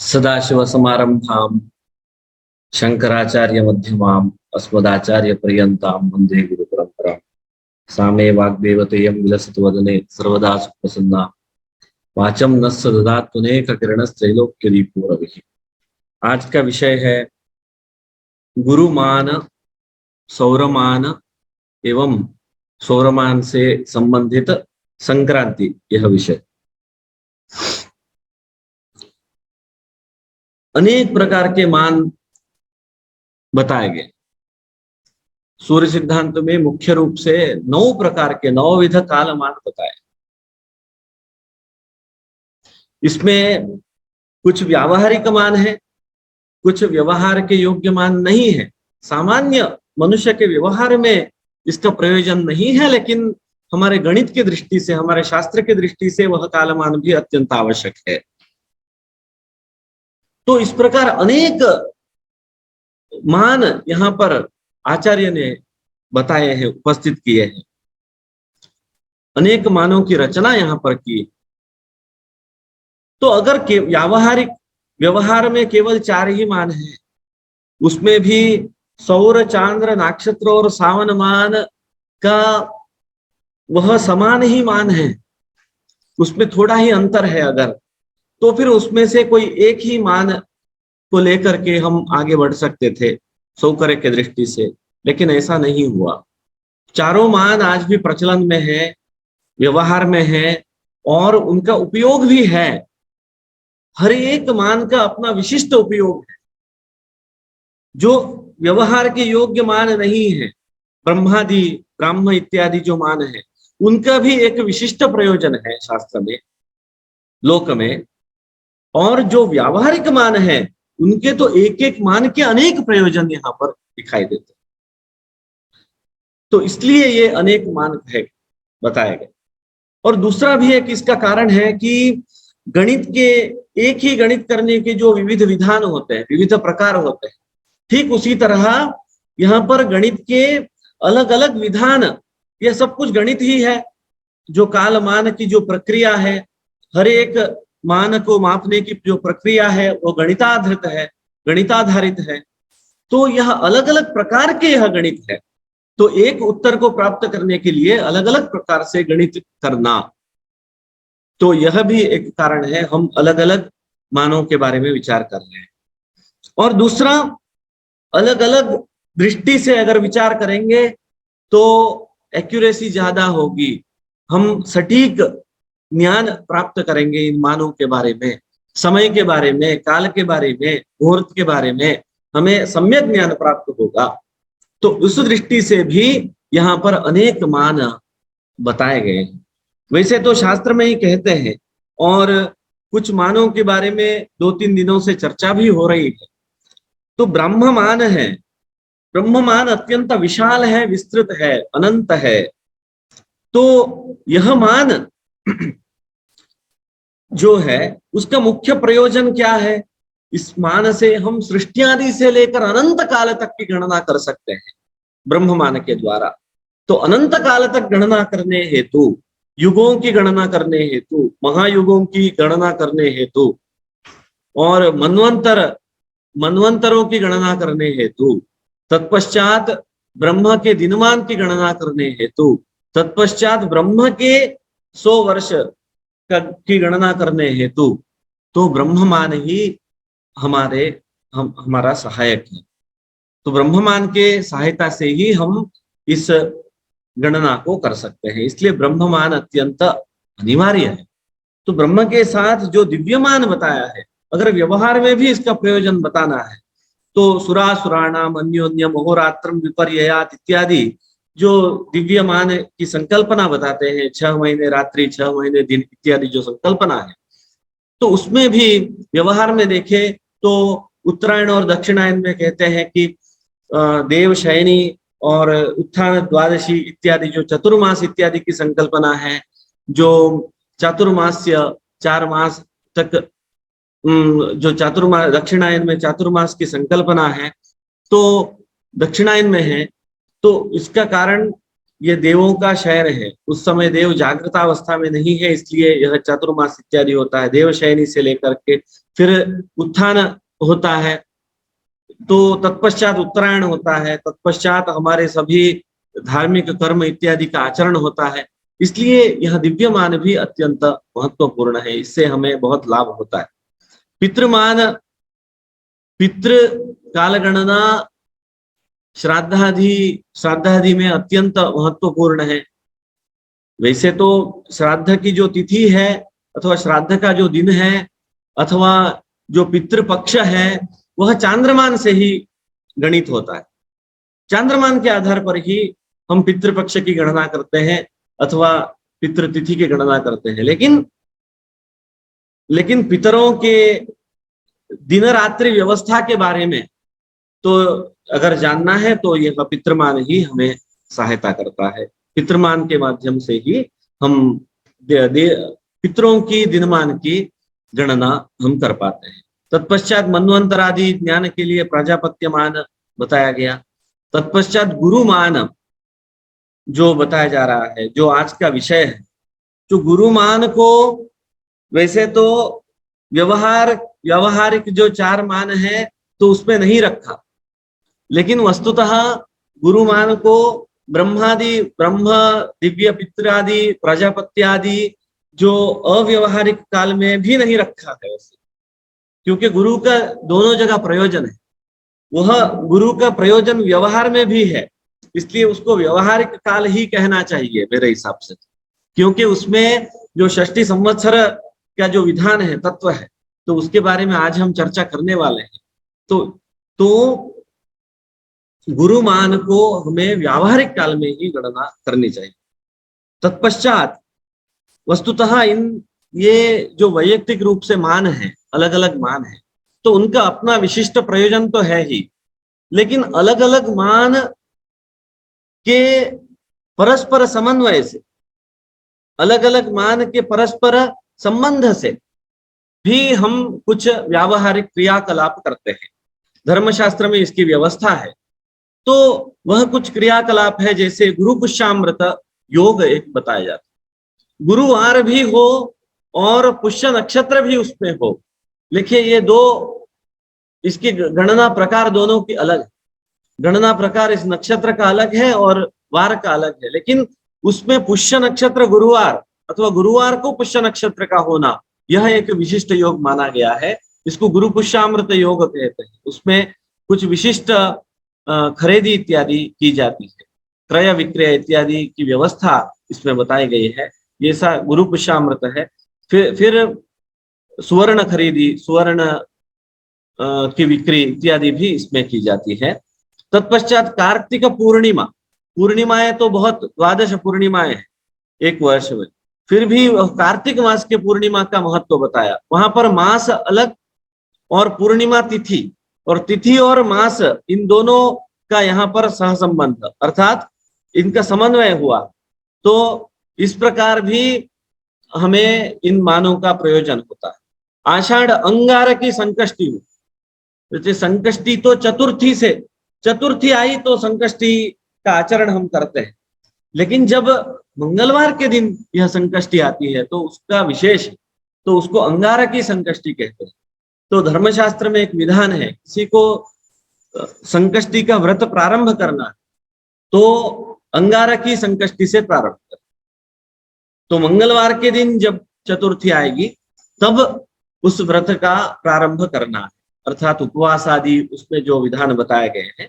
सदाशिवसमारंभां शंकराचार्यमध्यमाम् अस्मदाचार्यपर्यन्तां वन्दे गुरुपरम्पराम्। सा मे वाग्देवतेयं विलसतु वदने सर्वदा सुप्रसन्ना। वाचं नस्य ददात्वनेककिरणस्त्रैलोक्यदीपो रविः। आज का विषय है गुरुमान, सौरमान एवं सौरमान से संबंधित संक्रांति। यह विषय अनेक प्रकार के मान बताए गए। सूर्य सिद्धांत में मुख्य रूप से 9 प्रकार के 9 काल मान बताए। इसमें कुछ व्यावहारिक मान है, कुछ व्यवहार के योग्य मान नहीं है। सामान्य मनुष्य के व्यवहार में इसका प्रयोजन नहीं है, लेकिन हमारे गणित की दृष्टि से, हमारे शास्त्र की दृष्टि से वह कालमान भी अत्यंत आवश्यक है। तो इस प्रकार अनेक मान यहाँ पर आचार्य ने बताए हैं, उपस्थित किए हैं। अनेक मानों की रचना यहाँ पर की। तो अगर व्यावहारिक व्यवहार में केवल 4 ही मान हैं, उसमें भी सौर, चांद्र, नक्षत्र और सावन मान का वह समान ही मान है, उसमें थोड़ा ही अंतर है अगर, तो फिर उसमें से कोई एक ही मान को लेकर के हम आगे बढ़ सकते थे सौकर्य के दृष्टि से, लेकिन ऐसा नहीं हुआ। चारों मान आज भी प्रचलन में है, व्यवहार में है और उनका उपयोग भी है। हर एक मान का अपना विशिष्ट उपयोग है। जो व्यवहार के योग्य मान नहीं है, ब्रह्मादि, ब्राह्म इत्यादि जो मान है, उनका भी एक विशिष्ट प्रयोजन है शास्त्र में, लोक में। और जो व्यावहारिक मान है, उनके तो एक एक मान के अनेक प्रयोजन यहाँ पर दिखाई देते। तो इसलिए ये अनेक मान है बताए गए। और दूसरा भी एक इसका कारण है कि गणित के, एक ही गणित करने के जो विविध विधान होते हैं, विविध प्रकार होते हैं, ठीक उसी तरह यहाँ पर गणित के अलग अलग विधान, यह सब कुछ गणित ही है। जो काल मान की जो प्रक्रिया है, हर एक मान को मापने की जो प्रक्रिया है, वो गणिताधारित है, गणिताधारित है। तो यह अलग अलग प्रकार के यह गणित है। तो एक उत्तर को प्राप्त करने के लिए अलग अलग प्रकार से गणित करना, तो यह भी एक कारण है हम अलग अलग मानों के बारे में विचार कर रहे हैं। और दूसरा, अलग अलग दृष्टि से अगर विचार करेंगे तो एक्यूरेसी ज्यादा होगी, हम सटीक ज्ञान प्राप्त करेंगे इन मानों के बारे में, समय के बारे में, काल के बारे में, मुहूर्त के बारे में हमें सम्यक ज्ञान प्राप्त होगा। तो उस दृष्टि से भी यहाँ पर अनेक मान बताए गए हैं। वैसे तो शास्त्र में ही कहते हैं, और कुछ मानों के बारे में 2-3 दिनों से चर्चा भी हो रही है। तो ब्रह्म मान है, ब्रह्म मान अत्यंत विशाल है, विस्तृत है, अनंत है। तो यह मान जो है, उसका मुख्य प्रयोजन क्या है? इस मान से हम सृष्टि आदि से लेकर अनंत काल तक की गणना कर सकते हैं ब्रह्म मान के द्वारा। तो अनंत काल तक गणना करने हेतु, युगों की गणना करने हेतु, महायुगों की गणना करने हेतु और मनवंतरों की गणना करने हेतु, तत्पश्चात ब्रह्म के दिनमान की गणना करने हेतु, तत्पश्चात ब्रह्म के 100 वर्ष की गणना करने हेतु, तो ब्रह्ममान ही हमारा सहायक है। तो ब्रह्ममान के सहायता से ही हम इस गणना को कर सकते हैं, इसलिए ब्रह्ममान अत्यंत अनिवार्य है। तो ब्रह्म के साथ जो दिव्यमान बताया है, अगर व्यवहार में भी इसका प्रयोजन बताना है, तो सुरासुराणाम अन्योन्यम अहोरात्रम विपर्ययात इत्यादि जो दिव्यमान की संकल्पना बताते हैं, 6 महीने रात्रि, 6 महीने दिन इत्यादि जो संकल्पना है, तो उसमें भी व्यवहार में देखे तो उत्तरायण और दक्षिणायन में कहते हैं कि देव शयनी और उत्थान द्वादशी इत्यादि जो चतुर्मास इत्यादि की संकल्पना है, जो चातुर्मास्य 4 मास तक, जो चातुर्मास, दक्षिणायन में चातुर्मास की संकल्पना है, तो दक्षिणायन में है। तो इसका कारण ये देवों का शयन है, उस समय देव जागृतावस्था में नहीं है, इसलिए यह चातुर्मास इत्यादि होता है। देव शयनी से लेकर के फिर उत्थान होता है, तो तत्पश्चात उत्तरायण होता है, तत्पश्चात हमारे सभी धार्मिक कर्म इत्यादि का आचरण होता है। इसलिए यह दिव्यमान भी अत्यंत महत्वपूर्ण है, इससे हमें बहुत लाभ होता है। पितृमान, पितृ काल गणना श्राद्धादि में अत्यंत महत्वपूर्ण है। वैसे तो श्राद्ध की जो तिथि है अथवा श्राद्ध का जो दिन है अथवा जो पितृपक्ष है वह चांद्रमान से ही गणित होता है। चांद्रमान के आधार पर ही हम पितृपक्ष की गणना करते हैं अथवा पितृतिथि की गणना करते हैं। लेकिन पितरों के दिन रात्रि व्यवस्था के बारे में तो अगर जानना है तो यह पितृमान ही हमें सहायता करता है। पितृमान के माध्यम से ही हम पितरों की दिनमान की गणना हम कर पाते हैं। तत्पश्चात मन्वंतरादि ज्ञान के लिए प्राजापत्यमान बताया गया। तत्पश्चात गुरुमान जो बताया जा रहा है, जो आज का विषय है, जो गुरुमान को वैसे तो व्यवहारिक जो 4 मान है तो उसमें नहीं रखा, लेकिन वस्तुतः गुरुमान को ब्रह्म दिव्य पितरादि प्रजापत्यादि जो अव्यवहारिक काल में भी नहीं रखा है वैसे, क्योंकि गुरु का दोनों जगह प्रयोजन है। वह गुरु का प्रयोजन व्यवहार में भी है, इसलिए उसको व्यवहारिक काल ही कहना चाहिए मेरे हिसाब से, क्योंकि उसमें जो षष्ठी संवत्सर का जो विधान है, तत्व है, तो उसके बारे में आज हम चर्चा करने वाले हैं। तो गुरुमान को हमें व्यावहारिक काल में ही गणना करनी चाहिए। तत्पश्चात वस्तुतः ये जो वैयक्तिक रूप से मान है, अलग अलग मान है, तो उनका अपना विशिष्ट प्रयोजन तो है ही, लेकिन अलग अलग मान के परस्पर समन्वय से, अलग अलग मान के परस्पर संबंध से भी हम कुछ व्यावहारिक क्रियाकलाप करते हैं। धर्मशास्त्र में इसकी व्यवस्था है। तो वह कुछ क्रियाकलाप है, जैसे गुरु पुष्यामृत योग एक बताया जाता है। गुरुवार भी हो और पुष्य नक्षत्र भी उसमें हो। देखिए ये दो, इसकी गणना प्रकार दोनों की अलग है। गणना प्रकार इस नक्षत्र का अलग है और वार का अलग है, लेकिन उसमें पुष्य नक्षत्र गुरुवार अथवा गुरुवार को पुष्य नक्षत्र का होना, यह एक विशिष्ट योग माना गया है। इसको गुरु पुष्यामृत योग कहते हैं। उसमें कुछ विशिष्ट खरीदी इत्यादि की जाती है, क्रय विक्रय इत्यादि की व्यवस्था इसमें बताई गई है। ये सा गुरु पुष्यामृत है। फिर सुवर्ण खरीदी, सुवर्ण की बिक्री इत्यादि भी इसमें की जाती है। तत्पश्चात कार्तिक पूर्णिमा, पूर्णिमाएं तो बहुत 12 पूर्णिमाएं हैं एक वर्ष में, फिर भी कार्तिक मास के पूर्णिमा का महत्व बताया। वहां पर मास अलग और पूर्णिमा तिथि, और तिथि और मास इन दोनों का यहाँ पर सहसंबंध अर्थात इनका समन्वय हुआ। तो इस प्रकार भी हमें इन मानों का प्रयोजन होता है। आषाढ़ अंगार की संकष्टी में, जैसे संकष्टी तो चतुर्थी आई तो संकष्टी का आचरण हम करते हैं, लेकिन जब मंगलवार के दिन यह संकष्टी आती है तो उसका विशेष, तो उसको अंगार की संकष्टी कहते हैं। तो धर्मशास्त्र में एक विधान है, किसी को संकष्टी का व्रत प्रारंभ करना है तो अंगार की संकष्टी से प्रारंभ करें। तो मंगलवार के दिन जब चतुर्थी आएगी तब उस व्रत का प्रारंभ करना है, अर्थात उपवास आदि उसमें जो विधान बताए गए हैं,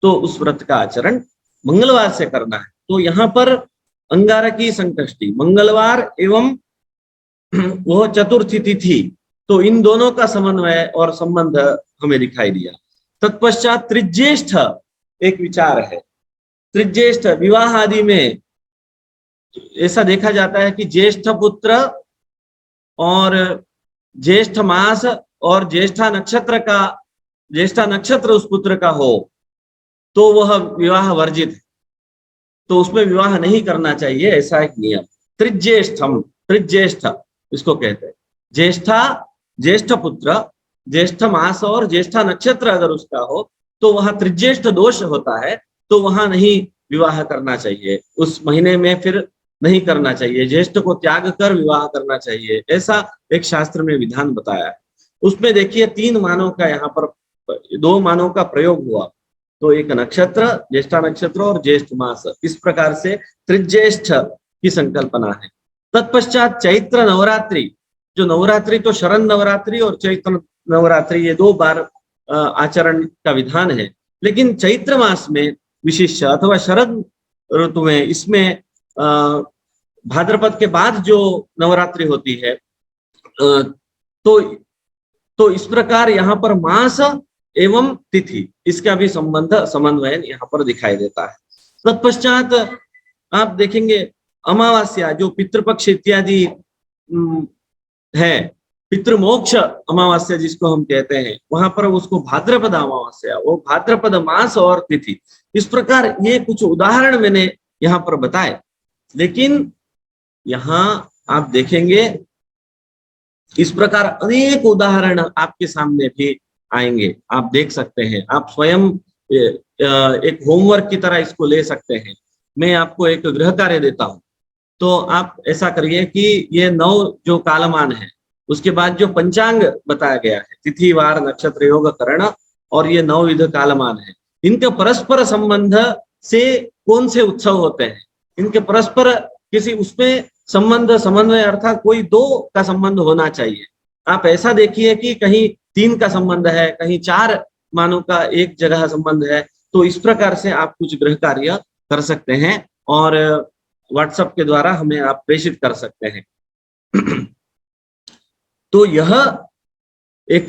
तो उस व्रत का आचरण मंगलवार से करना है। तो यहाँ पर अंगार की संकष्टी मंगलवार एवं वह चतुर्थी तिथि, तो इन दोनों का समन्वय और संबंध हमें दिखाई दिया। तत्पश्चात त्रिज्येष्ठ एक विचार है। त्रिज्येष्ठ विवाह आदि में ऐसा देखा जाता है कि ज्येष्ठ पुत्र और ज्येष्ठ मास और ज्येष्ठा नक्षत्र उस पुत्र का हो तो वह विवाह वर्जित है, तो उसमें विवाह नहीं करना चाहिए, ऐसा एक नियम। त्रिज्येष्ठ इसको कहते हैं। ज्येष्ठ पुत्र, ज्येष्ठ मास और ज्येष्ठा नक्षत्र अगर उसका हो तो वहां त्रिज्येष्ठ दोष होता है, तो वहां नहीं विवाह करना चाहिए, उस महीने में फिर नहीं करना चाहिए, ज्येष्ठ को त्याग कर विवाह करना चाहिए, ऐसा एक शास्त्र में विधान बताया है। उसमें देखिए 3 मानों का यहाँ पर 2 मानों का प्रयोग हुआ। तो एक नक्षत्र, ज्येष्ठा नक्षत्र और ज्येष्ठ मास, इस प्रकार से त्रिज्येष्ठ की संकल्पना है। तत्पश्चात चैत्र नवरात्रि, जो नवरात्रि तो शरद नवरात्रि और चैत्र नवरात्रि, ये 2 बार आचरण का विधान है। लेकिन चैत्र मास में विशिष्ट अथवा शरद ऋतु में, इसमें भाद्रपद के बाद जो नवरात्रि होती है, तो इस प्रकार यहाँ पर मास एवं तिथि, इसका भी समन्वय यहाँ पर दिखाई देता है। तत्पश्चात आप देखेंगे अमावस्या, जो पितृपक्ष इत्यादि है, पितृमोक्ष अमावस्या जिसको हम कहते हैं, वहां पर उसको भाद्रपद अमावस्या, वो भाद्रपद मास और तिथि, इस प्रकार ये कुछ उदाहरण मैंने यहाँ पर बताए। लेकिन यहाँ आप देखेंगे इस प्रकार अनेक उदाहरण आपके सामने भी आएंगे, आप देख सकते हैं, आप स्वयं एक होमवर्क की तरह इसको ले सकते हैं। मैं आपको एक गृह कार्य देता हूं, तो आप ऐसा करिए कि ये 9 जो कालमान है, उसके बाद जो पंचांग बताया गया है, तिथि वार नक्षत्र योग करण, और ये 9 विध कालमान है, इनके परस्पर संबंध से कौन से उत्सव होते हैं, इनके परस्पर किसी उसमें संबंध समन्वय, अर्थात कोई 2 का संबंध होना चाहिए। आप ऐसा देखिए कि कहीं 3 का संबंध है, कहीं 4 मानों का एक जगह संबंध है। तो इस प्रकार से आप कुछ गृह कार्य कर सकते हैं और व्हाट्सएप के द्वारा हमें आप प्रेषित कर सकते हैं। तो यह एक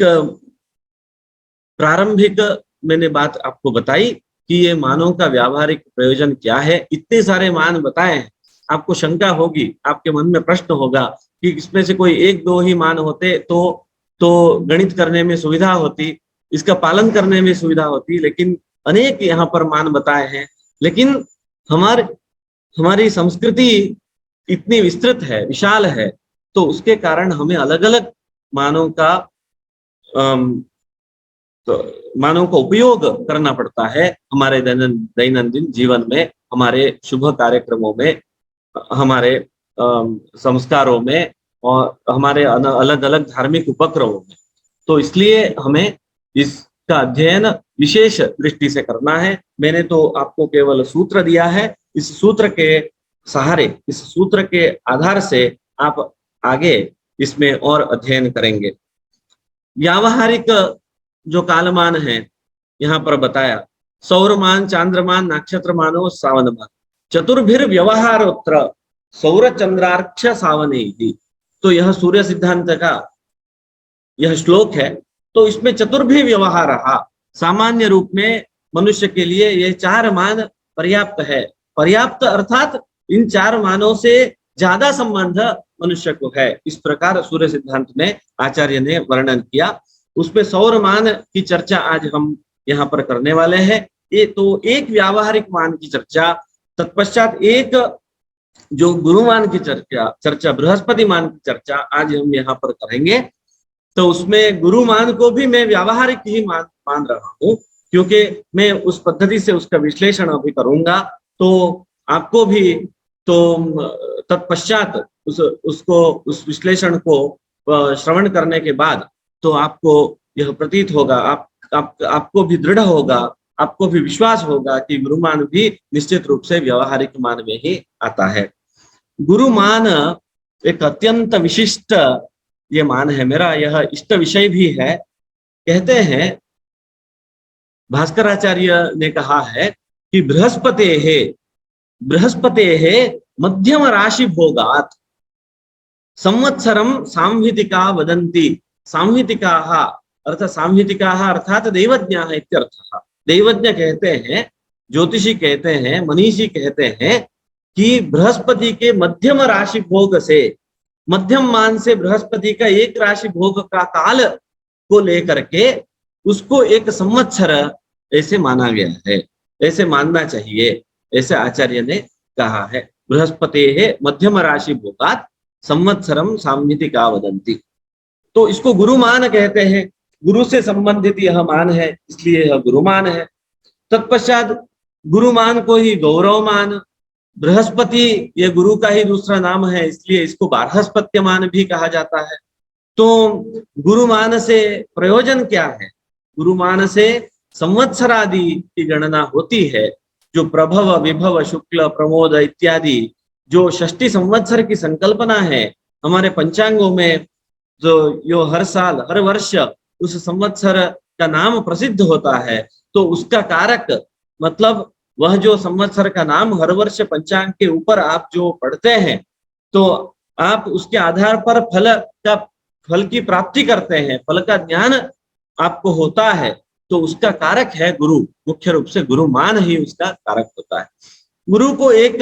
प्रारंभिक मैंने बात आपको बताई कि ये मानों का व्यावहारिक प्रयोजन क्या है। इतने सारे मान बताए हैं, आपको शंका होगी, आपके मन में प्रश्न होगा कि इसमें से कोई 1-2 ही मान होते तो गणित करने में सुविधा होती, इसका पालन करने में सुविधा होती, लेकिन अनेक यहाँ पर मान बताए हैं। लेकिन हमारी संस्कृति इतनी विस्तृत है, विशाल है, तो उसके कारण हमें अलग अलग मानों का मानों का उपयोग करना पड़ता है हमारे दैनंदिन जीवन में, हमारे शुभ कार्यक्रमों में, हमारे संस्कारों में और हमारे अलग अलग धार्मिक उपक्रमों में। तो इसलिए हमें इसका अध्ययन विशेष दृष्टि से करना है। मैंने तो आपको केवल सूत्र दिया है, इस सूत्र के सहारे, इस सूत्र के आधार से आप आगे इसमें और अध्ययन करेंगे। व्यावहारिक जो कालमान है यहाँ पर बताया, सौरमान, चांद्रमान, नक्षत्रमानो सावनमान, चतुर्भिर व्यवहारोत्र सौर चंद्रार्क्ष सावने ही। तो यह सूर्य सिद्धांत का यह श्लोक है। तो इसमें चतुर्भि व्यवहार, सामान्य रूप में मनुष्य के लिए ये 4 मान पर्याप्त है। पर्याप्त अर्थात इन 4 मानों से ज्यादा संबंध मनुष्य को है, इस प्रकार सूर्य सिद्धांत में आचार्य ने वर्णन किया। उसमें सौर मान की चर्चा आज हम यहाँ पर करने वाले हैं। ये तो एक व्यावहारिक मान की चर्चा, तत्पश्चात एक जो गुरुमान की चर्चा बृहस्पति मान की चर्चा आज हम यहाँ पर करेंगे। तो उसमें गुरुमान को भी मैं व्यावहारिक ही मान रहा हूँ, क्योंकि मैं उस पद्धति से उसका विश्लेषण अभी करूंगा। तो आपको भी तो तत्पश्चात उस विश्लेषण को श्रवण करने के बाद तो आपको यह प्रतीत होगा, आपको भी दृढ़ होगा, आपको भी विश्वास होगा कि गुरुमान भी निश्चित रूप से व्यावहारिक मान में ही आता है। गुरुमान एक अत्यंत विशिष्ट ये मान है, मेरा यह इष्ट विषय भी है। कहते हैं भास्कराचार्य ने कहा है कि बृहस्पते मध्यम राशि भोगात संवत्सरम सांहितिका वदंती। सांहितिकाः अर्थात देवज्ञाः इत्यर्थः। देवज्ञ कहते हैं, ज्योतिषी कहते हैं, मनीषी कहते हैं कि बृहस्पति के मध्यम राशि भोग से, मध्यम मान से बृहस्पति का एक राशि भोग का काल को लेकर के उसको एक संवत्सर ऐसे माना गया है, ऐसे मानना चाहिए, ऐसे आचार्य ने कहा है। बृहस्पतेः मध्यम राशि भोगात संवत्सरम सांहितिका वदंती। तो इसको गुरुमान कहते हैं, गुरु से संबंधित यह मान है, इसलिए यह गुरुमान है। तत्पश्चात गुरुमान को ही गौरवमान, बृहस्पति ये गुरु का ही दूसरा नाम है, इसलिए इसको बारहस्पत्यमान भी कहा जाता है। तो गुरुमान से प्रयोजन क्या है? गुरुमान से संवत्सरादि की गणना होती है, जो प्रभव, विभव, शुक्ल, प्रमोद इत्यादि जो षष्ठी संवत्सर की संकल्पना है हमारे पंचांगों में, जो यो हर साल हर वर्ष उस संवत्सर का नाम प्रसिद्ध होता है, तो उसका कारक मतलब वह जो संवत्सर का नाम हर वर्ष पंचांग के ऊपर आप जो पढ़ते हैं, तो आप उसके आधार पर फल की प्राप्ति करते हैं, फल का ज्ञान आपको होता है, तो उसका कारक है गुरु। मुख्य रूप से गुरुमान ही उसका कारक होता है। गुरु को एक,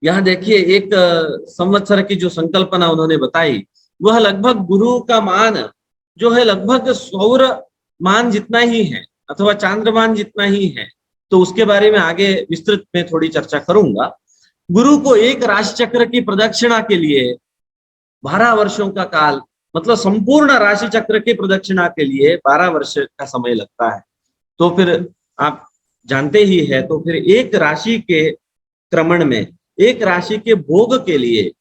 यहाँ देखिए, एक संवत्सर की जो संकल्पना उन्होंने बताई, वह लगभग गुरु का मान जो है लगभग सौर मान जितना ही है अथवा चांद्रमान जितना ही है। तो उसके बारे में आगे विस्तृत में थोड़ी चर्चा करूंगा। गुरु को एक राशि चक्र की प्रदक्षिणा के लिए 12 वर्षों का काल, मतलब संपूर्ण राशि चक्र की प्रदक्षिणा के लिए 12 वर्ष का समय लगता है। तो फिर आप जानते ही है, तो फिर एक राशि के क्रमण में, एक राशि के भोग के लिए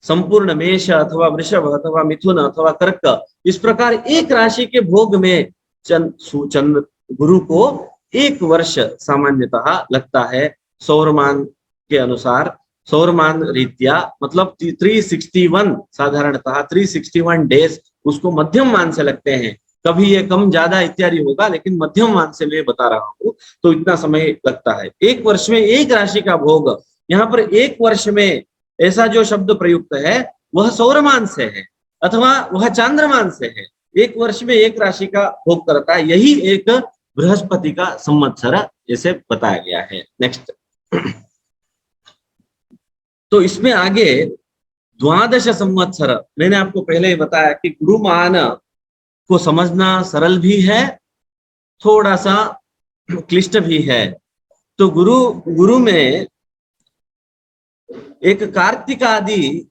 संपूर्ण मेष अथवा वृषभ अथवा मिथुन अथवा कर्क, इस प्रकार एक राशि के भोग में चंद्र गुरु को एक वर्ष सामान्यतः लगता है सौरमान के अनुसार, सौरमान रीत्या, मतलब 361 साधारणतः 361 डेज उसको मध्यम मान से लगते हैं। कभी ये कम ज्यादा इत्यादि होगा, लेकिन मध्यम मान से मैं बता रहा हूँ, तो इतना समय लगता है। एक वर्ष में एक राशि का भोग, यहाँ पर एक वर्ष में ऐसा जो शब्द प्रयुक्त है वह सौरमान से है अथवा वह चांद्रमान से है। एक वर्ष में एक राशि का भोग करता है, यही एक बृहस्पति का संवत्सर जैसे बताया गया है। नेक्स्ट, तो इसमें आगे द्वादश संवत्सर, मैंने आपको पहले ही बताया कि गुरुमान को समझना सरल भी है, थोड़ा सा क्लिष्ट भी है। तो गुरु में एक कार्तिक आदि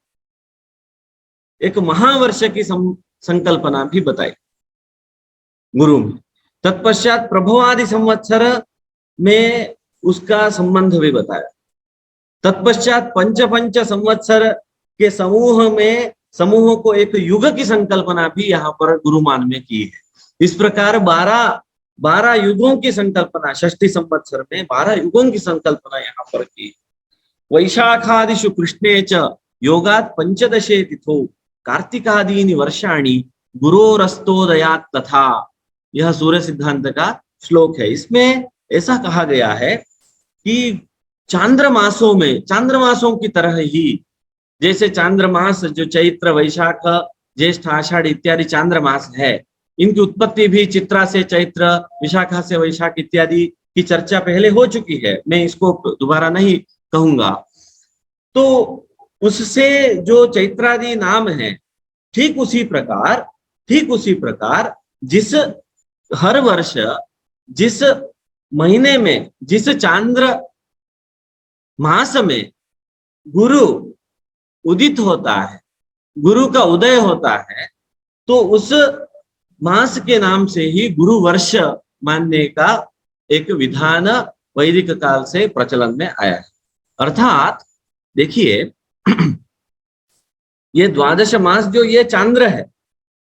एक महावर्ष की संकल्पना भी बताई गुरु में। तत्पश्चात प्रभवादि संवत्सर में उसका संबंध भी बताया। तत्पश्चात पंच संवत्सर के समूह को एक युग की संकल्पना भी यहाँ पर गुरुमान में की है। इस प्रकार 12 युगों की संकल्पना षष्ठी संवत्सर में 12 युगों की संकल्पना यहाँ पर की। वैशाखादिषु कृष्णे च योगात् पंचदशे तिथौ कार्तिकादीनि वर्षाणि गुरोरस्तोदयात् तथा, यह सूर्य सिद्धांत का श्लोक है। इसमें ऐसा कहा गया है कि चांद्रमासों में, चांद्रमासों की तरह ही, जैसे चांद्रमास जो चैत्र वैशाख ज्येष्ठ आषाढ़ इत्यादि चांद्रमास है, इनकी उत्पत्ति भी चित्रा से चैत्र, विशाखा से वैशाख इत्यादि की चर्चा पहले हो चुकी है, मैं इसको दोबारा नहीं कहूंगा। तो उससे जो चैत्रादि नाम है, ठीक उसी प्रकार जिस हर वर्ष जिस महीने में जिस चांद्र मास में गुरु उदित होता है, गुरु का उदय होता है, तो उस मास के नाम से ही गुरु वर्ष मानने का एक विधान वैदिक काल से प्रचलन में आया है। अर्थात देखिए, ये द्वादश मास जो ये चांद्र है,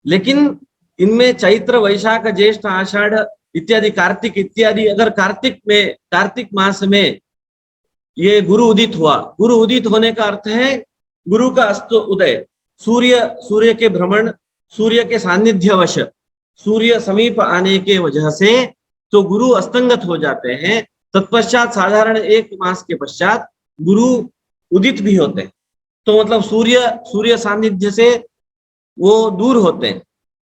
लेकिन इनमें चैत्र वैशाख ज्येष्ठ आषाढ़ इत्यादि कार्तिक इत्यादि, अगर कार्तिक मास में ये गुरु उदित हुआ, गुरु उदित होने का अर्थ है गुरु का अस्त उदय, सूर्य के भ्रमण, सूर्य के सानिध्यवश, सूर्य समीप आने के वजह से तो गुरु अस्तंगत हो जाते हैं। तत्पश्चात साधारण एक मास के पश्चात गुरु उदित भी होते हैं। तो मतलब सूर्य सानिध्य से वो दूर होते हैं,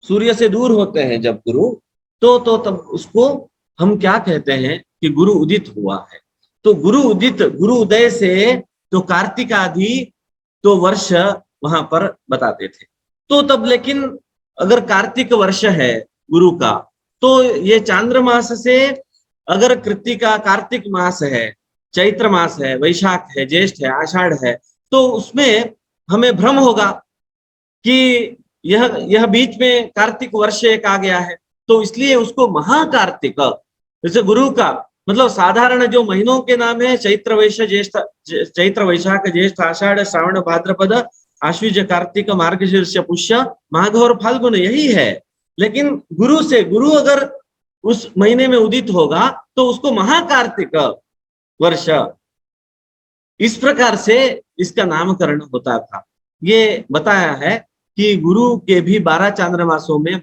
सूर्य से दूर होते हैं जब गुरु, तो तब उसको हम क्या कहते हैं कि गुरु उदित हुआ है। तो गुरु उदय से तो कार्तिक आदि तो वर्ष वहां पर बताते थे। तो तब लेकिन अगर कार्तिक वर्ष है गुरु का, तो ये चांद्रमास से अगर कृत्तिका कार्तिक मास है, चैत्र मास है, वैशाख है, ज्येष्ठ है, आषाढ़ है, तो उसमें हमें भ्रम होगा कि यह बीच में कार्तिक वर्ष एक आ गया है, तो इसलिए उसको महाकार्तिक, जैसे गुरु का मतलब साधारण जो महीनों के नाम है चैत्र वैश्य ज्येष्ठ, चैत्र वैशाख ज्येष्ठ आषाढ़ श्रावण भाद्रपद आश्विज कार्तिक मार्गशीर्ष पुष्य माघ और फाल्गुन, यही है। लेकिन गुरु से, गुरु अगर उस महीने में उदित होगा तो उसको महाकार्तिक वर्ष, इस प्रकार से इसका नामकरण होता था। ये बताया है कि गुरु के भी 12 चांद्रमासों में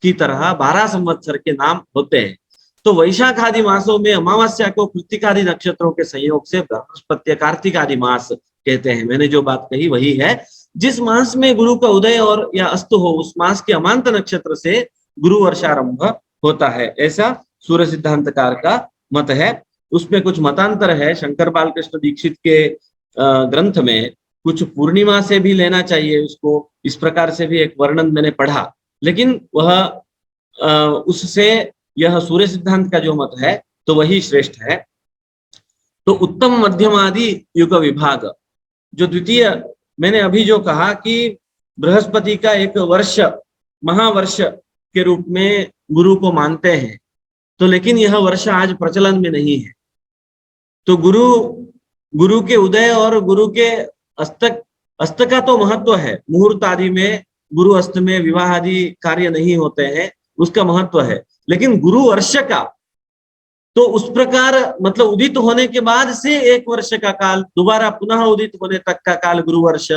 की तरह 12 संवत्सर के नाम होते हैं। तो वैशाख आदि मासों में अमावस्या को कृत्तिकादि नक्षत्रों के संयोग से बृहस्पत्य कार्तिक आदि मास कहते हैं। मैंने जो बात कही वही है। जिस मास में गुरु का उदय और या अस्त हो, उस मास के अमांत नक्षत्र से गुरु वर्षारंभ होता है, ऐसा सूर्य सिद्धांतकार का मत है। उसमें कुछ मतांतर है। शंकर बालकृष्ण दीक्षित के ग्रंथ में कुछ पूर्णिमा से भी लेना चाहिए उसको, इस प्रकार से भी एक वर्णन मैंने पढ़ा, लेकिन वह उससे यह सूर्य सिद्धांत का जो मत है तो वही श्रेष्ठ है। तो उत्तम मध्यम आदि युग विभाग, जो द्वितीय मैंने अभी जो कहा कि बृहस्पति का एक वर्ष महावर्ष के रूप में गुरु को मानते हैं, तो लेकिन यह वर्ष आज प्रचलन में नहीं है। तो गुरु के उदय और गुरु के अस्त का तो महत्व है। मुहूर्त आदि में गुरु अस्त में विवाह आदि कार्य नहीं होते हैं, उसका महत्व है। लेकिन गुरु वर्ष का तो उस प्रकार मतलब उदित होने के बाद से एक वर्ष का काल, दोबारा पुनः उदित होने तक का काल गुरु वर्ष,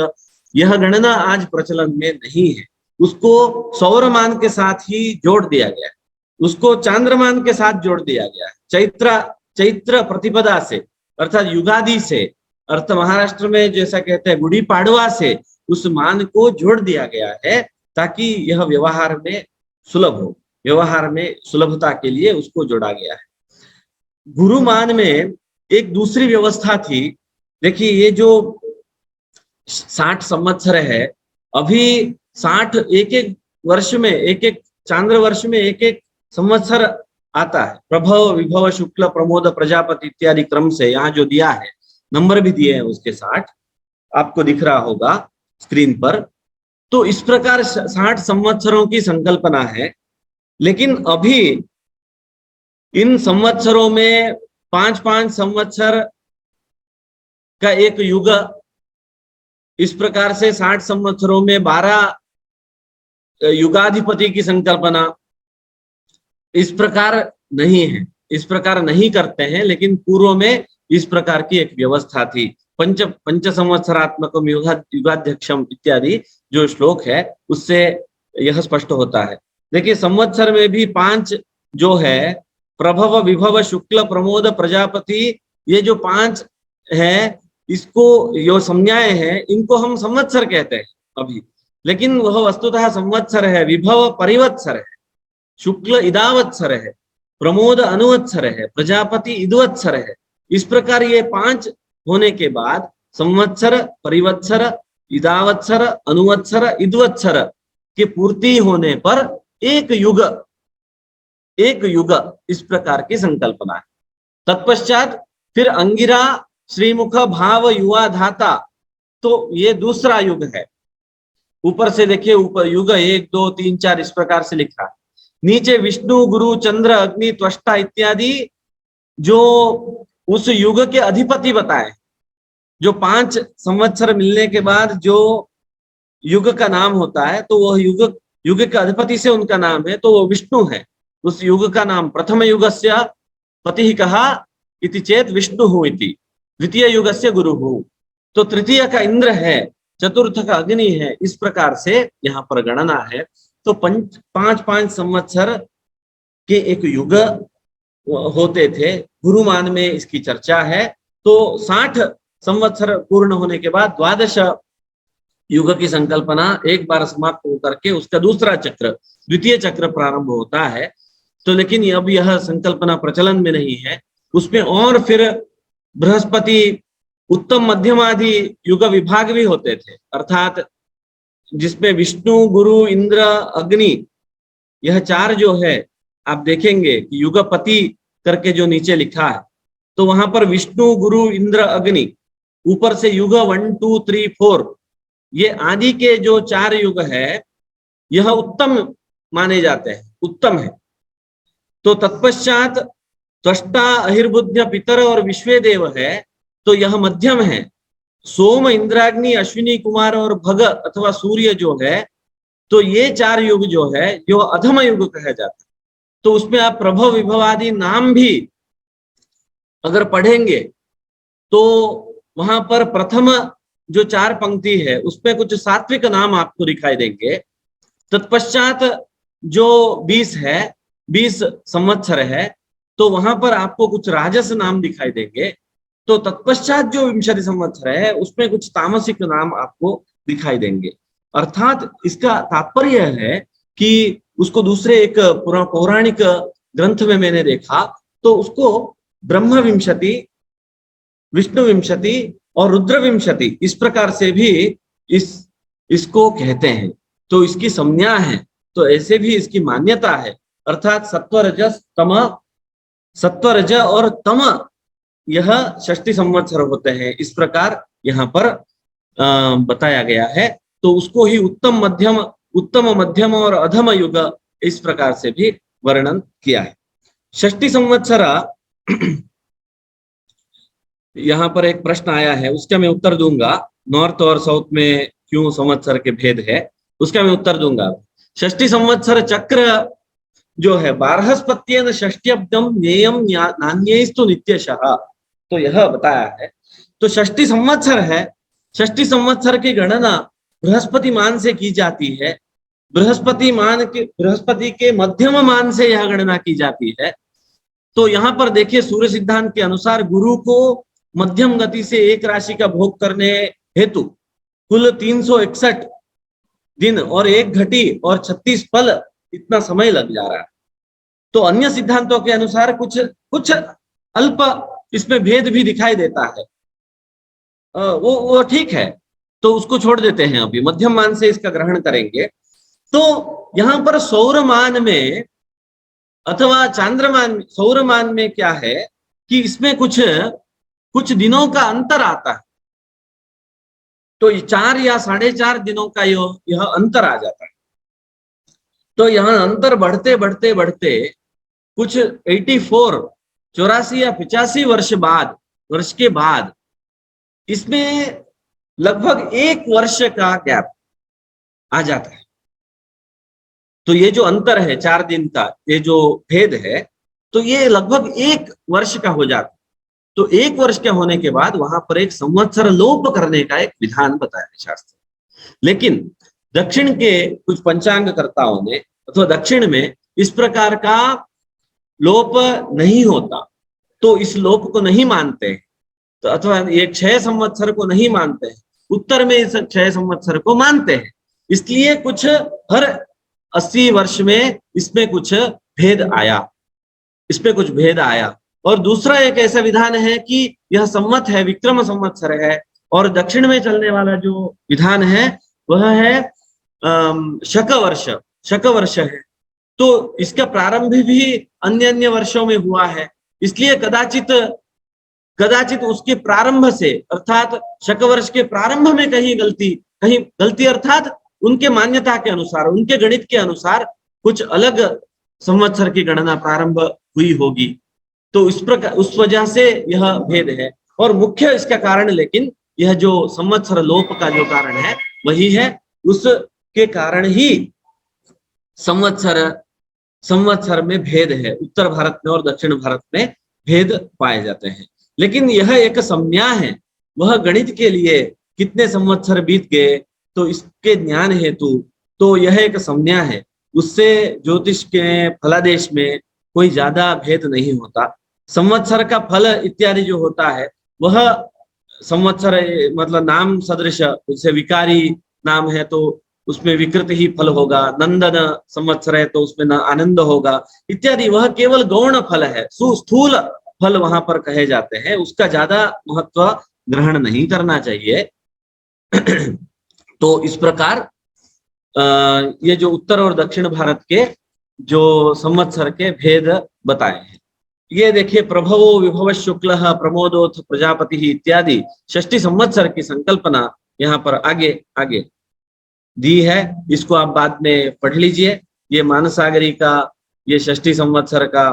यह गणना आज प्रचलन में नहीं है। उसको सौरमान के साथ ही जोड़ दिया गया है, उसको चांद्रमान के साथ जोड़ दिया गया है। चैत्र प्रतिपदा से अर्थात युगादि से, अर्थ महाराष्ट्र में जैसा कहते हैं गुड़ी पाड़वा से, उस मान को जोड़ दिया गया है ताकि यह व्यवहार में सुलभ हो। व्यवहार में सुलभता के लिए उसको जोड़ा गया है। गुरु मान में एक दूसरी व्यवस्था थी। देखिए ये जो 60 संवत्सर है, अभी 60 एक एक वर्ष में, एक एक चांद्र वर्ष में एक एक संवत्सर आता है। प्रभव विभव शुक्ल प्रमोद प्रजापति इत्यादि क्रम से यहाँ जो दिया है, नंबर भी दिए हैं उसके 60, आपको दिख रहा होगा स्क्रीन पर। तो इस प्रकार 60 संवत्सरों की संकल्पना है। लेकिन अभी इन संवत्सरों में 5-5 संवत्सर का एक युग, इस प्रकार से 60 संवत्सरों में 12 युगाधिपति की संकल्पना, इस प्रकार नहीं है, इस प्रकार नहीं करते हैं। लेकिन पूर्व में इस प्रकार की एक व्यवस्था थी। पंच संवत्सरात्मकम युगाध्यक्षम इत्यादि जो श्लोक है उससे यह स्पष्ट होता है। देखिए संवत्सर में भी 5 जो है, प्रभव विभव शुक्ल प्रमोद प्रजापति, ये जो 5 है, इसको जो संज्ञाएं हैं इनको हम संवत्सर कहते हैं अभी। लेकिन वह वस्तुतः संवत्सर है, विभव परिवत्सर है, शुक्ल इदावत्सर है, प्रमोद अनुवत्सर है, प्रजापति इदवत्सर है। इस प्रकार ये 5 होने के बाद संवत्सर, परिवत्सर, इदावत्सर, अनुवत्सर, इदवत्सर के पूर्ति होने पर एक युग इस प्रकार की संकल्पना है। तत्पश्चात फिर अंगिरा, श्रीमुख, भाव, युवा, धाता, तो ये दूसरा युग है। ऊपर से देखिए, ऊपर युग 1 2 3 4 इस प्रकार से लिखा है। नीचे विष्णु, गुरु, चंद्र, अग्नि, त्वष्टा इत्यादि जो उस युग के अधिपति बताए, जो 5 संवत्सर मिलने के बाद जो युग का नाम होता है, तो वह युग के अधिपति से उनका नाम है, तो वो विष्णु है। उस युग का नाम प्रथम युगस्य पति कहा इति चेत विष्णु इति, द्वितीय युगस्य गुरु। तो तृतीय का इंद्र है, चतुर्थ का अग्नि है। इस प्रकार से यहाँ पर गणना है। तो 5-5 संवत्सर के एक युग होते थे। गुरुमान में इसकी चर्चा है। तो 60 संवत्सर पूर्ण होने के बाद 12 युग की संकल्पना एक बार समाप्त होकर के उसका दूसरा चक्र, द्वितीय चक्र प्रारंभ होता है। तो लेकिन अब यह संकल्पना प्रचलन में नहीं है। उसमें और फिर बृहस्पति उत्तम मध्यम आदि युग विभाग भी होते थे, अर्थात जिसमें विष्णु, गुरु, इंद्र, अग्नि, यह 4 जो है, आप देखेंगे कि युगपति करके जो नीचे लिखा है, तो वहां पर विष्णु, गुरु, इंद्र, अग्नि, ऊपर से युग 1 2 3 4, ये आदि के जो 4 युग है, यह उत्तम माने जाते हैं, उत्तम है। तो तत्पश्चात त्वष्टा अहिर्बुद्ध पितर और विश्वे देव है, तो यह मध्यम है। सोम इंद्राग्नि अश्विनी कुमार और भग अथवा सूर्य जो है, तो ये चार युग जो है जो अधम युग कहा जाता है। तो उसमें आप प्रभव विभवादि नाम भी अगर पढ़ेंगे तो वहां पर प्रथम जो चार पंक्ति है उसमें कुछ सात्विक नाम आपको दिखाई देंगे। तत्पश्चात जो 20 है, 20 संवत्सर है, तो वहां पर आपको कुछ राजस नाम दिखाई देंगे। तो तत्पश्चात जो 20 संवत्सर है उसमें कुछ तामसिक नाम आपको दिखाई देंगे। अर्थात इसका तात्पर्य है कि उसको दूसरे एक पौराणिक ग्रंथ में मैंने देखा, तो उसको ब्रह्म विंशति, विष्णु विंशति और रुद्र विंशति इस प्रकार से भी इसको कहते हैं। तो इसकी संज्ञा है, तो ऐसे भी इसकी मान्यता है। अर्थात सत्वरज और तम यह षष्टि संवत्सर होते हैं, इस प्रकार यहाँ पर बताया गया है। तो उसको ही उत्तम मध्यम और अधम युग इस प्रकार से भी वर्णन किया है। षष्टि संवत्सर यहाँ पर एक प्रश्न आया है, उसका मैं उत्तर दूंगा। नॉर्थ और साउथ में क्यों संवत्सर के भेद है, उसका मैं उत्तर दूंगा। षष्टि संवत्सर चक्र जो है बारहस्पत्येन षष्ट्यब्दम ज्ञेयम नान्यैस्तु नित्यशः, तो यह बताया है। तो षष्टि संवत्सर है, षष्टि संवत्सर की गणना बृहस्पति मान से की जाती है। बृहस्पति के मध्यम मान से यह गणना की जाती है। तो यहाँ पर देखिए सूर्य सिद्धांत के अनुसार गुरु को मध्यम गति से एक राशि का भोग करने हेतु कुल 361 दिन और 1 घटी और 36 पल इतना समय लग जा रहा है। तो अन्य सिद्धांतों के अनुसार कुछ अल्प इसमें भेद भी दिखाई देता है। वो ठीक है, तो उसको छोड़ देते हैं, अभी मध्यम मान से इसका ग्रहण करेंगे। तो यहाँ पर सौरमान में अथवा चांद्रमान, सौरमान में क्या है कि इसमें कुछ दिनों का अंतर आता है। तो 4 या 4.5 दिनों का यह अंतर आ जाता है। तो यहाँ अंतर बढ़ते बढ़ते बढ़ते कुछ 84 या 85 वर्ष के बाद इसमें लगभग 1 वर्ष का गैप आ जाता है। तो ये जो अंतर है 4 दिन का, ये जो भेद है, तो ये लगभग 1 वर्ष का हो जाता है। तो 1 वर्ष के होने के बाद वहां पर एक संवत्सर लोप करने का एक विधान बताया है शास्त्र। लेकिन दक्षिण के कुछ पंचांगकर्ताओं ने अथवा दक्षिण में इस प्रकार का लोप नहीं होता, तो इस लोप को नहीं मानते हैं। तो अथवा ये 6 संवत्सर को नहीं मानते हैं, उत्तर में इस 6 संवत्सर को मानते हैं। इसलिए कुछ हर 80 वर्ष में इसमें कुछ भेद आया। और दूसरा एक ऐसा विधान है कि यह संवत है, विक्रम संवत्सर है, और दक्षिण में चलने वाला जो विधान है वह है शक वर्ष है। तो इसका प्रारंभ भी अन्य वर्षों में हुआ है, इसलिए कदाचित उसके प्रारंभ से, अर्थात शक वर्ष के प्रारंभ में कहीं गलती अर्थात उनके मान्यता के अनुसार, उनके गणित के अनुसार कुछ अलग संवत्सर की गणना प्रारंभ हुई होगी। तो इस प्रकार उस वजह से यह भेद है। और मुख्य इसका कारण, लेकिन यह जो संवत्सर लोप का जो कारण है वही है, उसके कारण ही संवत्सर में भेद है। उत्तर भारत में और दक्षिण भारत में भेद पाए जाते हैं। लेकिन यह एक संज्ञा है, वह गणित के लिए कितने संवत्सर बीत गए तो इसके ज्ञान हेतु तो यह एक संज्ञा है, उससे ज्योतिष के फलादेश में कोई ज्यादा भेद नहीं होता। संवत्सर का फल इत्यादि जो होता है वह संवत्सर मतलब नाम सदृश, जैसे विकारी नाम है तो उसमें विकृत ही फल होगा, नंदन संवत्सर है तो उसमें आनंद होगा इत्यादि, वह केवल गौण फल है, सुस्थूल फल वहां पर कहे जाते हैं, उसका ज्यादा महत्व ग्रहण नहीं करना चाहिए। तो इस प्रकार ये जो उत्तर और दक्षिण भारत के जो संवत्सर के भेद बताए हैं, ये देखिए प्रभवो विभव शुक्ल प्रमोदोथ प्रजापति इत्यादि षष्ठी संवत्सर की संकल्पना यहाँ पर आगे दी है। इसको आप बाद में पढ़ लीजिए। ये मानसागरी का ये षष्ठी संवत्सर का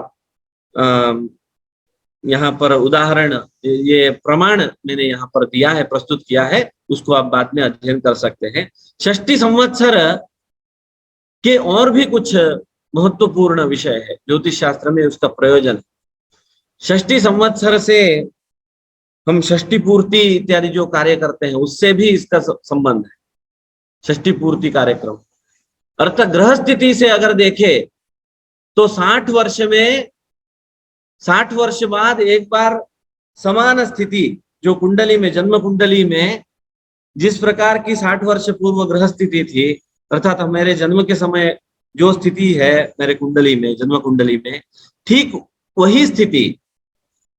यहाँ पर उदाहरण, ये प्रमाण मैंने यहाँ पर दिया है, प्रस्तुत किया है, उसको आप बाद में अध्ययन कर सकते हैं। षष्ठी संवत्सर के और भी कुछ महत्वपूर्ण विषय है ज्योतिष शास्त्र में, उसका प्रयोजन। षष्ठी संवत्सर से हम षष्ठी पूर्ति इत्यादि जो कार्य करते हैं उससे भी इसका संबंध है, षष्ठी पूर्ति कार्यक्रम। अर्थात ग्रह स्थिति से अगर देखे तो 60 वर्ष में, 60 वर्ष बाद एक बार समान स्थिति जो कुंडली में, जन्म कुंडली में जिस प्रकार की 60 वर्ष पूर्व ग्रह स्थिति थी, अर्थात मेरे जन्म के समय जो स्थिति है मेरे कुंडली में, जन्म कुंडली में, ठीक वही स्थिति,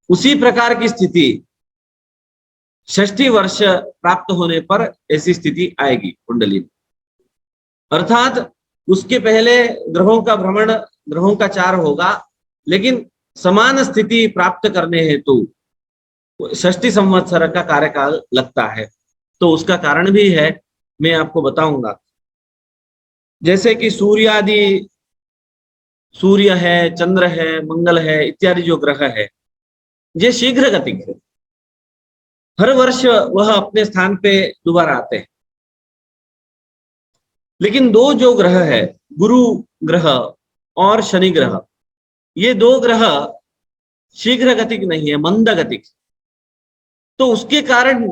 उसी प्रकार की स्थिति षष्ठी वर्ष प्राप्त होने पर ऐसी स्थिति आएगी कुंडली में। अर्थात उसके पहले ग्रहों का भ्रमण, ग्रहों का चार होगा, लेकिन समान स्थिति प्राप्त करने हेतु षष्ठी संवत्सर का कार्यकाल लगता है। तो उसका कारण भी है, मैं आपको बताऊंगा। जैसे कि सूर्यादि, सूर्य है, चंद्र है, मंगल है इत्यादि जो ग्रह है, ये शीघ्र गतिक है, हर वर्ष वह अपने स्थान पे दोबारा आते हैं। लेकिन दो जो ग्रह है, गुरु ग्रह और शनि ग्रह, ये दो ग्रह शीघ्र गतिक नहीं है, मंद गतिक। तो उसके कारण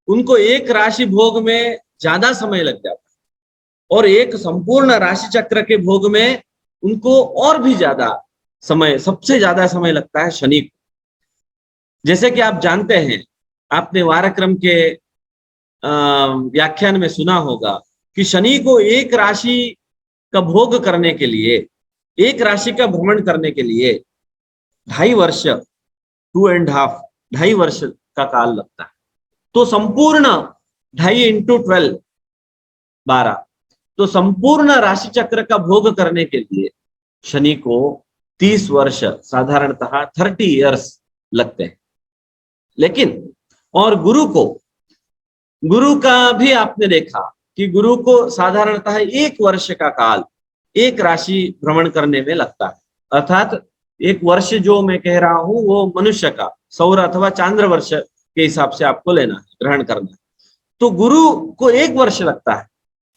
उनको एक राशि भोग में ज्यादा समय लग जाता है, और एक संपूर्ण राशि चक्र के भोग में उनको और भी ज्यादा समय, सबसे ज्यादा समय लगता है शनि को। जैसे कि आप जानते हैं, आपने वारक्रम के व्याख्यान में सुना होगा कि शनि को एक राशि का भोग करने के लिए, एक राशि का भ्रमण करने के लिए 2.5 वर्ष, 2.5, 2.5 वर्ष का काल लगता है। तो संपूर्ण 2.5 × 12, 12, तो संपूर्ण राशि चक्र का भोग करने के लिए शनि को 30 वर्ष, साधारणतः 30 इयर्स लगते हैं। लेकिन और गुरु को, गुरु का भी आपने देखा कि गुरु को साधारणतः 1 वर्ष का काल एक राशि भ्रमण करने में लगता है। अर्थात 1 वर्ष जो मैं कह रहा हूं वो मनुष्य का सौर अथवा चांद्र वर्ष के हिसाब से आपको लेना है, ग्रहण करना है। तो गुरु को 1 वर्ष लगता है,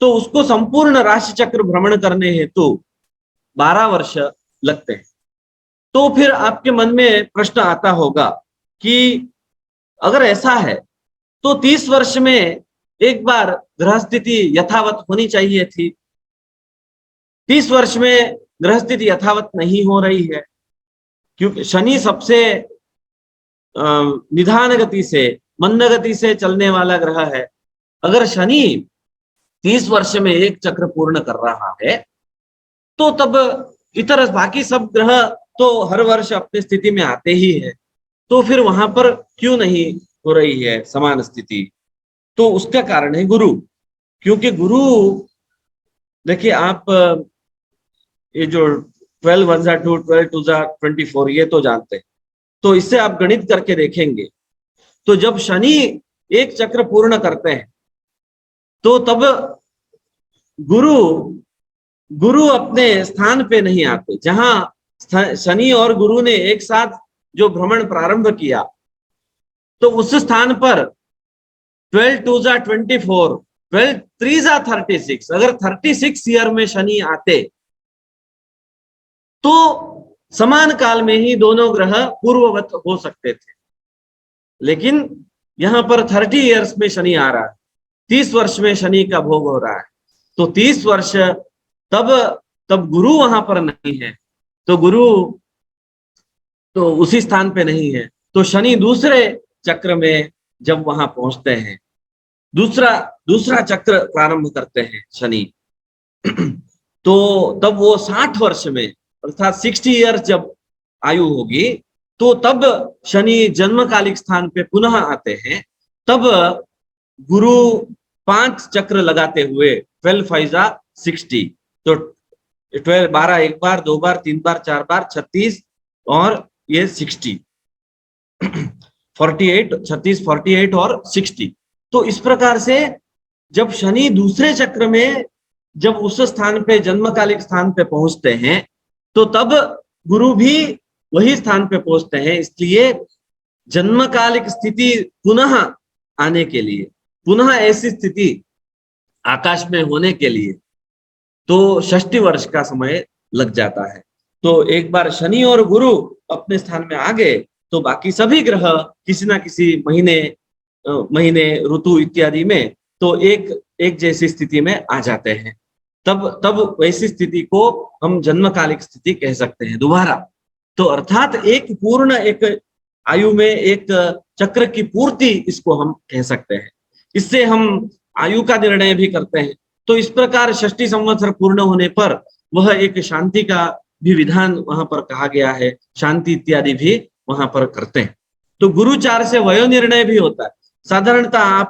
तो उसको संपूर्ण राशि चक्र भ्रमण करने हेतु 12 वर्ष लगते हैं। तो फिर आपके मन में प्रश्न आता होगा कि अगर ऐसा है तो 30 वर्ष में एक बार ग्रह स्थिति यथावत होनी चाहिए थी। 30 वर्ष में ग्रह स्थिति यथावत नहीं हो रही है, क्योंकि शनि सबसे निधान गति से, मंद गति से चलने वाला ग्रह है। अगर शनि 30 वर्ष में एक चक्र पूर्ण कर रहा है, तो तब इतर बाकी सब ग्रह तो हर वर्ष अपनी स्थिति में आते ही है, तो फिर वहां पर क्यों नहीं हो रही है समान स्थिति? तो उसका कारण है गुरु। क्योंकि गुरु, देखिए आप ये जो 12 1 2 12 2 24 ये तो जानते हैं, तो इससे आप गणित करके देखेंगे तो जब शनि एक चक्र पूर्ण करते हैं तो तब गुरु अपने स्थान पे नहीं आते। जहां शनि और गुरु ने एक साथ जो भ्रमण प्रारंभ किया, तो उस स्थान पर 12 2 24, 12 3 36, अगर 36 ईयर में शनि आते तो समान काल में ही दोनों ग्रह पूर्ववत हो सकते थे। लेकिन यहां पर 30 इयर्स में शनि आ रहा है, 30 वर्ष में शनि का भोग हो रहा है, तो 30 वर्ष तब गुरु वहां पर नहीं है, तो गुरु तो उसी स्थान पे नहीं है। तो शनि दूसरे चक्र में जब वहां पहुंचते हैं, दूसरा चक्र प्रारंभ करते हैं शनि, तो तब वो 60 वर्ष में, अर्थात 60 इयर्स जब आयु होगी, तो तब शनि जन्मकालिक स्थान पे पुनः आते हैं। तब गुरु 5 चक्र लगाते हुए 12 5 60, तो 12 12 एक बार, 2 बार, 3 बार, 4 बार, 36 और ये 60, 48, 36, 48 और 60। तो इस प्रकार से जब शनि दूसरे चक्र में जब उस स्थान पे, जन्मकालिक स्थान पे पहुंचते हैं, तो तब गुरु भी वही स्थान पे पहुंचते हैं। इसलिए जन्मकालिक स्थिति पुनः आने के लिए, पुनः ऐसी स्थिति आकाश में होने के लिए तो 60 वर्ष का समय लग जाता है। तो एक बार शनि और गुरु अपने स्थान में आ गए तो बाकी सभी ग्रह किसी ना किसी महीने ऋतु इत्यादि में तो एक एक जैसी स्थिति में आ जाते हैं। तब तब वैसी स्थिति को हम जन्मकालिक स्थिति कह सकते हैं दोबारा। तो अर्थात एक पूर्ण एक आयु में एक चक्र की पूर्ति इसको हम कह सकते हैं। इससे हम आयु का निर्णय भी करते हैं। तो इस प्रकार 60 संवत्सर पूर्ण होने पर वह एक शांति का भी विधान वहां पर कहा गया है, शांति इत्यादि भी वहां पर करते हैं। तो गुरुचार से वयो निर्णय भी होता है। साधारणतः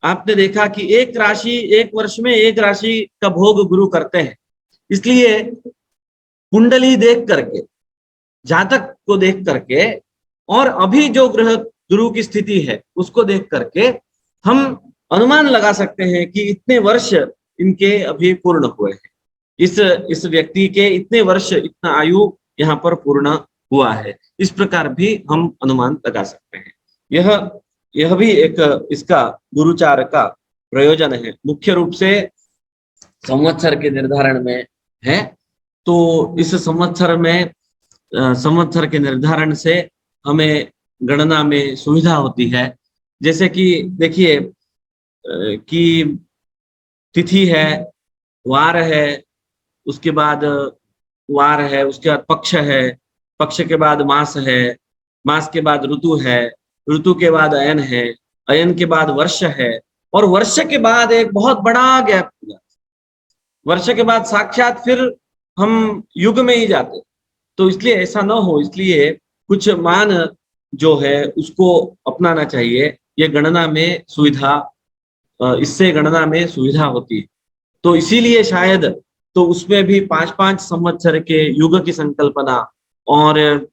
आपने देखा कि एक वर्ष में एक राशि का भोग गुरु करते हैं। इसलिए कुंडली देख करके, जातक को देख करके और अभी जो ग्रह गुरु की स्थिति है उसको देख करके हम अनुमान लगा सकते हैं कि इतने वर्ष इनके अभी पूर्ण हुए हैं, इस व्यक्ति के इतने वर्ष, इतना आयु यहाँ पर पूर्ण हुआ है। इस प्रकार भी हम अनुमान लगा सकते हैं। यह भी एक इसका गुरुचार का प्रयोजन है, मुख्य रूप से संवत्सर के निर्धारण में है। तो इस संवत्सर के निर्धारण से हमें गणना में सुविधा होती है। जैसे कि देखिए कि तिथि है, वार है, उसके बाद वार है, उसके बाद पक्ष है, पक्ष के बाद मास है, मास के बाद ऋतु है, ऋतु के बाद अयन है, अयन के बाद वर्ष है, और वर्ष के बाद एक बहुत बड़ा गैप हो जाता है। वर्ष के बाद साक्षात फिर हम युग में ही जाते। तो इसलिए ऐसा ना हो, इसलिए कुछ मान जो है उसको अपनाना चाहिए। ये गणना में सुविधा, इससे गणना में सुविधा होती है। तो इसीलिए शायद तो उसमें भी 5-5 संवत्सर के युग की संकल्पना और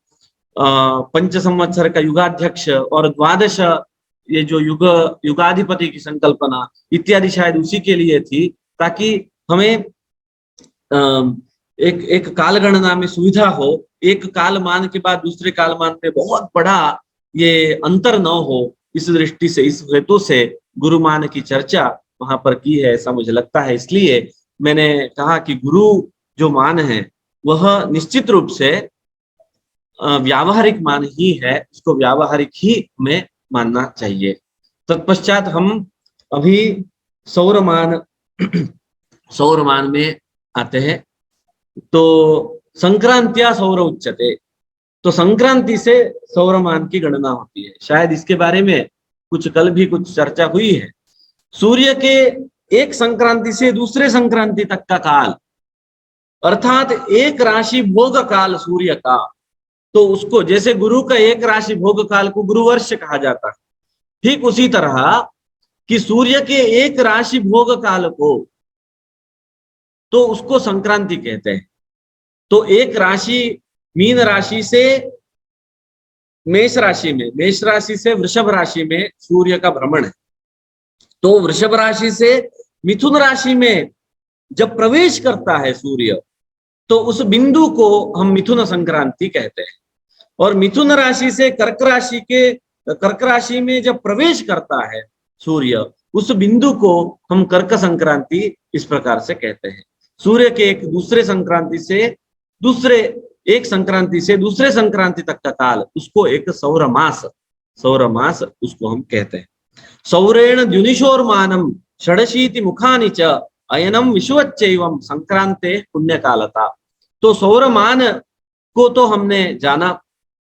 पंच संवत्सर का युगाध्यक्ष और 12 ये जो युगाधिपति की संकल्पना इत्यादि शायद उसी के लिए थी, ताकि हमें एक काल गणना में सुविधा हो। एक कालमान के बाद दूसरे कालमान में बहुत बड़ा ये अंतर न हो, इस दृष्टि से, इस हेतु से गुरुमान की चर्चा वहां पर की है, ऐसा मुझे लगता है। इसलिए मैंने कहा कि गुरु जो मान है वह निश्चित रूप से व्यावहारिक मान ही है, इसको व्यावहारिक ही हमें मानना चाहिए। तत्पश्चात हम अभी सौरमान सौरमान में आते हैं। तो संक्रांतिया सौर उच्चते, तो संक्रांति से सौरमान की गणना होती है। शायद इसके बारे में कल भी कुछ चर्चा हुई है। सूर्य के एक संक्रांति से दूसरे संक्रांति तक का काल, अर्थात एक राशि भोग काल सूर्य का, तो उसको जैसे गुरु का एक राशि भोग काल को गुरु वर्ष कहा जाता है, ठीक उसी तरह कि सूर्य के एक राशि भोग काल को तो उसको संक्रांति कहते हैं। तो एक राशि मीन राशि से मेष राशि से वृषभ राशि में सूर्य का भ्रमण है। तो वृषभ राशि से मिथुन राशि में जब प्रवेश करता है सूर्य, तो उस बिंदु को हम मिथुन संक्रांति कहते हैं। और मिथुन राशि से कर्क राशि में जब प्रवेश करता है सूर्य, उस बिंदु को हम कर्क संक्रांति इस प्रकार से कहते हैं। सूर्य के एक संक्रांति से दूसरे संक्रांति तक का काल, उसको एक सौर मास उसको हम कहते हैं। सौरेण द्युनिशोर्मानम षडशीति मुखानि च अयनम विश्वच्चैवम संक्रांते पुण्यकालता। तो सौरमान को तो हमने जाना,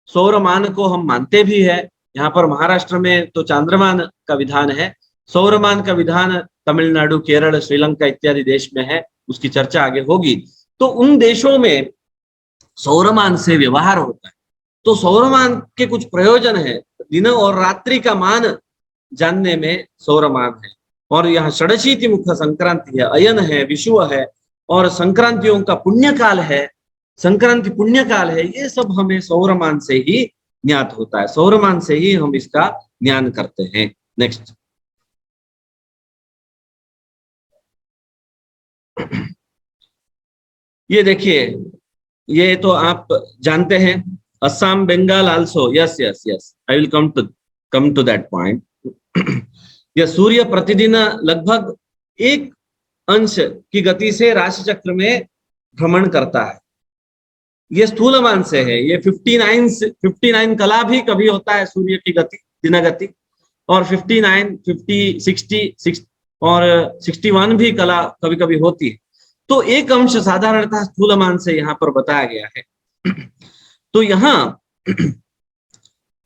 सौरमान को हम मानते भी है। यहाँ पर महाराष्ट्र में तो चांद्रमान का विधान है, सौरमान का विधान तमिलनाडु, केरल, श्रीलंका इत्यादि देश में है, उसकी चर्चा आगे होगी। तो उन देशों में सौरमान से व्यवहार होता है। तो सौरमान के कुछ प्रयोजन है, दिन और रात्रि का मान जानने में सौरमान है। और यहाँ षडशीति मुख संक्रांति है, अयन है, विषुव है, और संक्रांतियों का पुण्यकाल है, संक्रांति पुण्यकाल है। ये सब हमें सौरमान से ही ज्ञात होता है, सौरमान से ही हम इसका ज्ञान करते हैं। नेक्स्ट, ये देखिए, ये तो आप जानते हैं Assam, Bengal also. Yes, yes, yes. I will come to that point. यह सूर्य प्रतिदिन लगभग एक अंश की गति से राशि चक्र में भ्रमण करता है। ये स्थूलमान से है। ये 59 कला भी कभी होता है सूर्य की गति, दिन गति, और 59, 50, 60 और 61 भी कला कभी कभी होती है। तो एक अंश साधारणतः स्थूलमान से यहाँ पर बताया गया है। तो यहाँ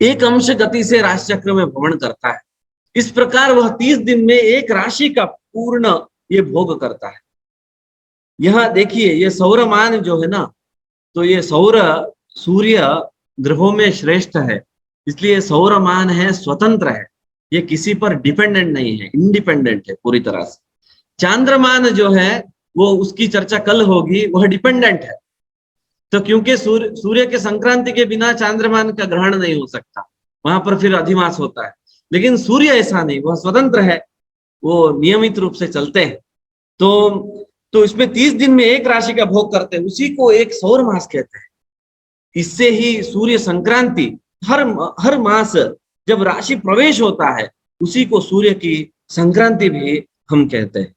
एक अंश गति से राशि चक्र में भ्रमण करता है। इस प्रकार वह 30 दिन में एक राशि का पूर्ण ये भोग करता है। यहाँ देखिए, ये सौरमान जो है ना, तो ये सूर्य ग्रहों में श्रेष्ठ है, इसलिए सौरमान है, स्वतंत्र है, ये किसी पर डिपेंडेंट नहीं है, इंडिपेंडेंट है पूरी तरह से। चांद्रमान जो है वो उसकी चर्चा कल होगी, वह डिपेंडेंट है। तो क्योंकि सूर्य के संक्रांति के बिना चांद्रमान का ग्रहण नहीं हो सकता, वहां पर फिर अधिमास होता है। लेकिन सूर्य ऐसा नहीं, वह स्वतंत्र है, वो नियमित रूप से चलते हैं। तो इसमें 30 दिन में एक राशि का भोग करते हैं, उसी को एक सौर मास कहते हैं। इससे ही सूर्य संक्रांति, हर मास जब राशि प्रवेश होता है उसी को सूर्य की संक्रांति भी हम कहते हैं।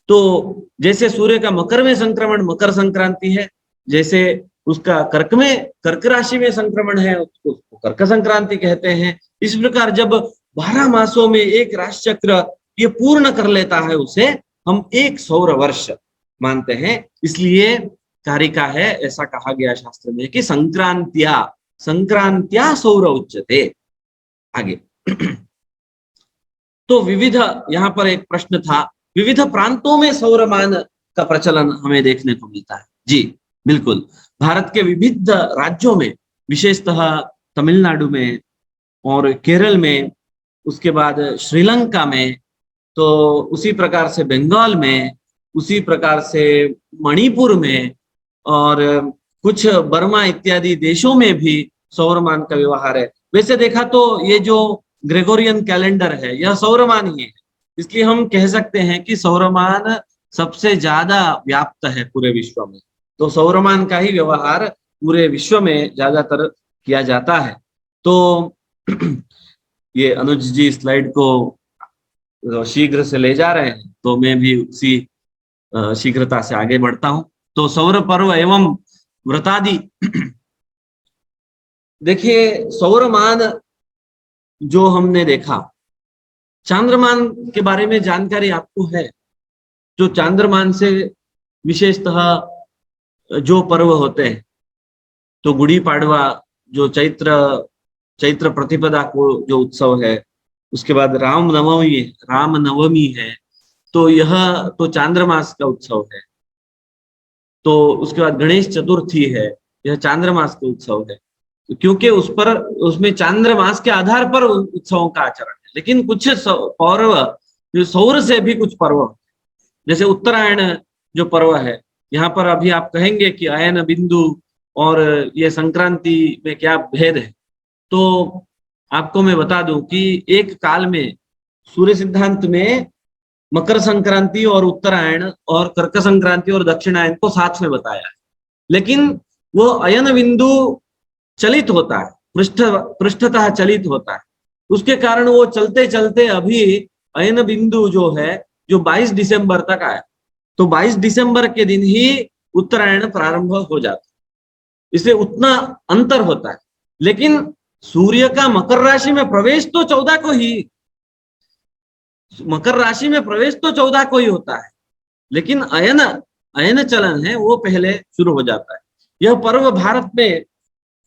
तो जैसे सूर्य का मकर में संक्रमण मकर संक्रांति है, जैसे उसका कर्क राशि में संक्रमण है उसको कर्क संक्रांति कहते हैं। इस प्रकार जब 12 मासों में एक राशि चक्र ये पूर्ण कर लेता है, उसे हम एक सौर वर्ष मानते हैं। इसलिए कारिका है, ऐसा कहा गया शास्त्र में कि संक्रांत्या सौर उच्यते। आगे तो विविध, यहाँ पर एक प्रश्न था, विविध प्रांतों में सौरमान का प्रचलन हमें देखने को मिलता है। जी बिल्कुल, भारत के विविध राज्यों में, विशेषतः तमिलनाडु में और केरल में, उसके बाद श्रीलंका में, तो उसी प्रकार से बंगाल में, उसी प्रकार से मणिपुर में, और कुछ बर्मा इत्यादि देशों में भी सौरमान का व्यवहार है। वैसे देखा तो ये जो ग्रेगोरियन कैलेंडर है यह सौरमान ही है, इसलिए हम कह सकते हैं कि सौरमान सबसे ज्यादा व्याप्त है पूरे विश्व में। तो सौरमान का ही व्यवहार पूरे विश्व में ज्यादातर किया जाता है। तो ये अनुज जी स्लाइड को शीघ्र से ले जा रहे हैं, तो मैं भी उसी शीघ्रता से आगे बढ़ता हूं। तो सौर पर्व एवं व्रतादि, देखिए सौरमान जो हमने देखा, चांद्रमान के बारे में जानकारी आपको है? जो चांद्रमान से विशेषतः जो पर्व होते हैं, तो गुड़ी पाड़वा जो चैत्र प्रतिपदा को जो उत्सव है, उसके बाद राम नवमी है, तो यह तो चांद्रमास का उत्सव है। तो उसके बाद गणेश चतुर्थी है, यह चांद्रमास का उत्सव है, तो क्योंकि उसमें चांद्रमास के आधार पर उत्सवों का आचरण है। लेकिन कुछ पर्व जो सौर से भी कुछ पर्व, जैसे उत्तरायण जो पर्व है, यहाँ पर अभी आप कहेंगे कि अयन बिंदु और ये संक्रांति में क्या भेद है, तो आपको मैं बता दूं कि एक काल में सूर्य सिद्धांत में मकर संक्रांति और उत्तरायण और कर्क संक्रांति और दक्षिणायन को साथ में बताया है। लेकिन वो अयन बिंदु चलित होता है, पृष्ठतः चलित होता है, उसके कारण वो चलते चलते अभी अयन बिंदु जो है जो 22 दिसंबर तक आया, तो 22 दिसंबर के दिन ही उत्तरायण प्रारंभ हो जाता है, इसलिए उतना अंतर होता है। लेकिन सूर्य का मकर राशि में प्रवेश तो 14 को ही, मकर राशि में प्रवेश तो 14 को ही होता है, लेकिन अयन चलन है वो पहले शुरू हो जाता है। यह पर्व भारत में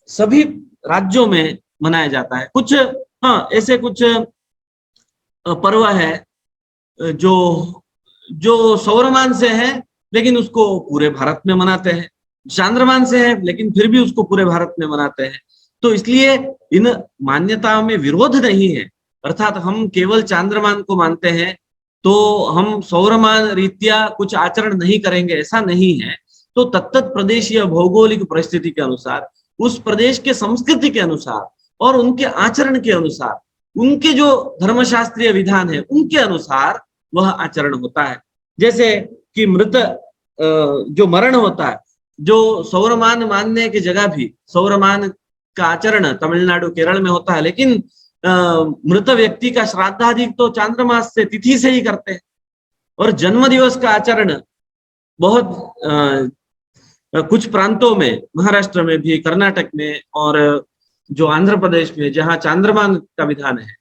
सभी राज्यों में मनाया जाता है। कुछ ऐसे कुछ पर्व है जो सौरमान से है लेकिन उसको पूरे भारत में मनाते हैं, चांद्रमान से है लेकिन फिर भी उसको पूरे भारत में मनाते हैं। तो इसलिए इन मान्यताओं में विरोध नहीं है, अर्थात हम केवल चांद्रमान को मानते हैं तो हम सौरमान रीत्या कुछ आचरण नहीं करेंगे, ऐसा नहीं है। तो तत्त प्रदेशीय भौगोलिक परिस्थिति के अनुसार, उस प्रदेश के संस्कृति के अनुसार और उनके आचरण के अनुसार, उनके जो धर्मशास्त्रीय विधान है उनके अनुसार वह आचरण होता है। जैसे कि मृत जो मरण होता है, जो सौरमान मानने की जगह भी सौरमान का आचरण तमिलनाडु केरल में होता है, लेकिन मृत व्यक्ति का श्राद्ध आदि तो चांद्रमास से, तिथि से ही करते हैं। और जन्म दिवस का आचरण बहुत कुछ प्रांतों में, महाराष्ट्र में भी, कर्नाटक में और जो आंध्र प्रदेश में जहाँ चांद्रमान का विधान है,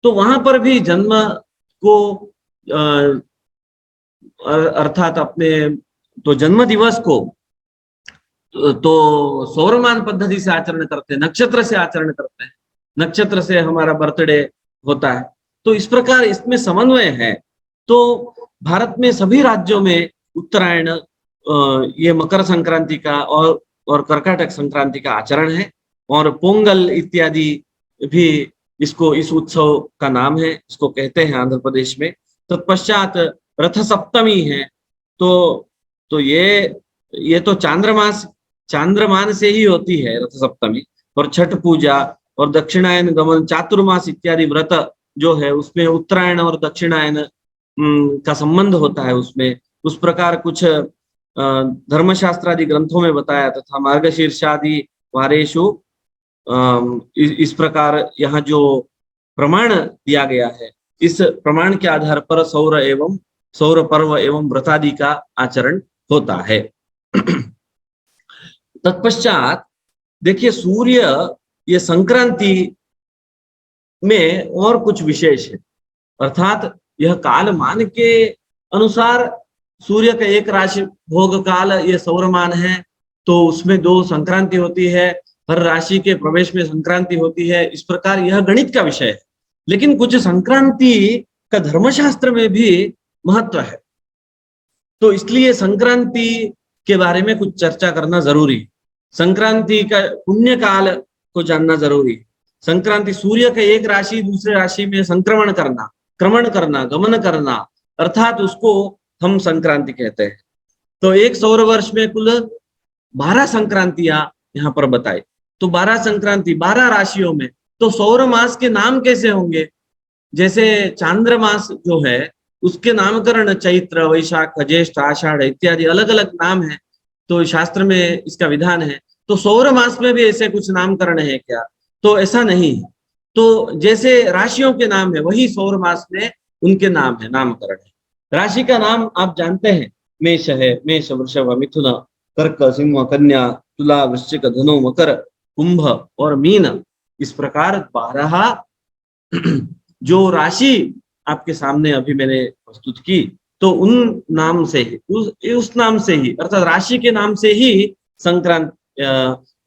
तो वहां पर भी जन्म को अर्थात अपने तो जन्म दिवस को तो सौरमान पद्धति से आचरण करते हैं, नक्षत्र से आचरण करते हैं, नक्षत्र से हमारा बर्थडे होता है। तो इस प्रकार इसमें समन्वय है। तो भारत में सभी राज्यों में उत्तरायण, ये मकर संक्रांति का और कर्काटक संक्रांति का आचरण है, और पोंगल इत्यादि भी इसको, इस उत्सव का नाम है, इसको कहते हैं आंध्र प्रदेश में। तत्पश्चात रथ सप्तमी है। तो ये तो चांद्रमान से ही होती है रथ सप्तमी। और छठ पूजा और दक्षिणायन गमन, चातुर्मास इत्यादि व्रत जो है उसमें उत्तरायण और दक्षिणायन का संबंध होता है। उसमें उस प्रकार कुछ धर्मशास्त्रादि ग्रंथों में बताया तथा मार्गशीर्षादि वारेषु इस प्रकार यहाँ जो प्रमाण दिया गया है, इस प्रमाण के आधार पर सौर पर्व एवं व्रतादि का आचरण होता है। तत्पश्चात देखिए, सूर्य, ये संक्रांति में और कुछ विशेष है, अर्थात यह कालमान के अनुसार सूर्य का एक राशि भोग काल ये सौरमान है, तो उसमें 2 संक्रांति होती है, हर राशि के प्रवेश में संक्रांति होती है। इस प्रकार यह गणित का विषय है, लेकिन कुछ संक्रांति का धर्मशास्त्र में भी महत्व है। तो इसलिए संक्रांति के बारे में कुछ चर्चा करना जरूरी है। संक्रांति का पुण्य काल को जानना जरूरी है। संक्रांति, सूर्य का एक राशि दूसरे राशि में संक्रमण करना, क्रमण करना, गमन करना, अर्थात उसको हम संक्रांति कहते हैं। तो एक सौर वर्ष में कुल 12 संक्रांतियां यहाँ पर बताई। तो 12 संक्रांति 12 राशियों में, तो सौर मास के नाम कैसे होंगे? जैसे चांद्रमास जो है उसके नामकरण चैत्र, वैशाख, ज्येष्ठ, आषाढ़ इत्यादि अलग अलग नाम है, तो शास्त्र में इसका विधान है। तो सौर मास में भी ऐसे कुछ नामकरण है क्या? तो ऐसा नहीं है। तो जैसे राशियों के नाम है, वही सौर मास में उनके नाम है, नामकरण है। राशि का नाम आप जानते हैं, मेष है, मेष, वृषभ, मिथुन, कर्क, सिंह, कन्या, तुला, वृश्चिक, धनु, मकर, कुंभ और मीन। इस प्रकार 12 जो राशि आपके सामने अभी मैंने प्रस्तुत की, तो उन नाम से ही, उस नाम से ही, अर्थात राशि के नाम से ही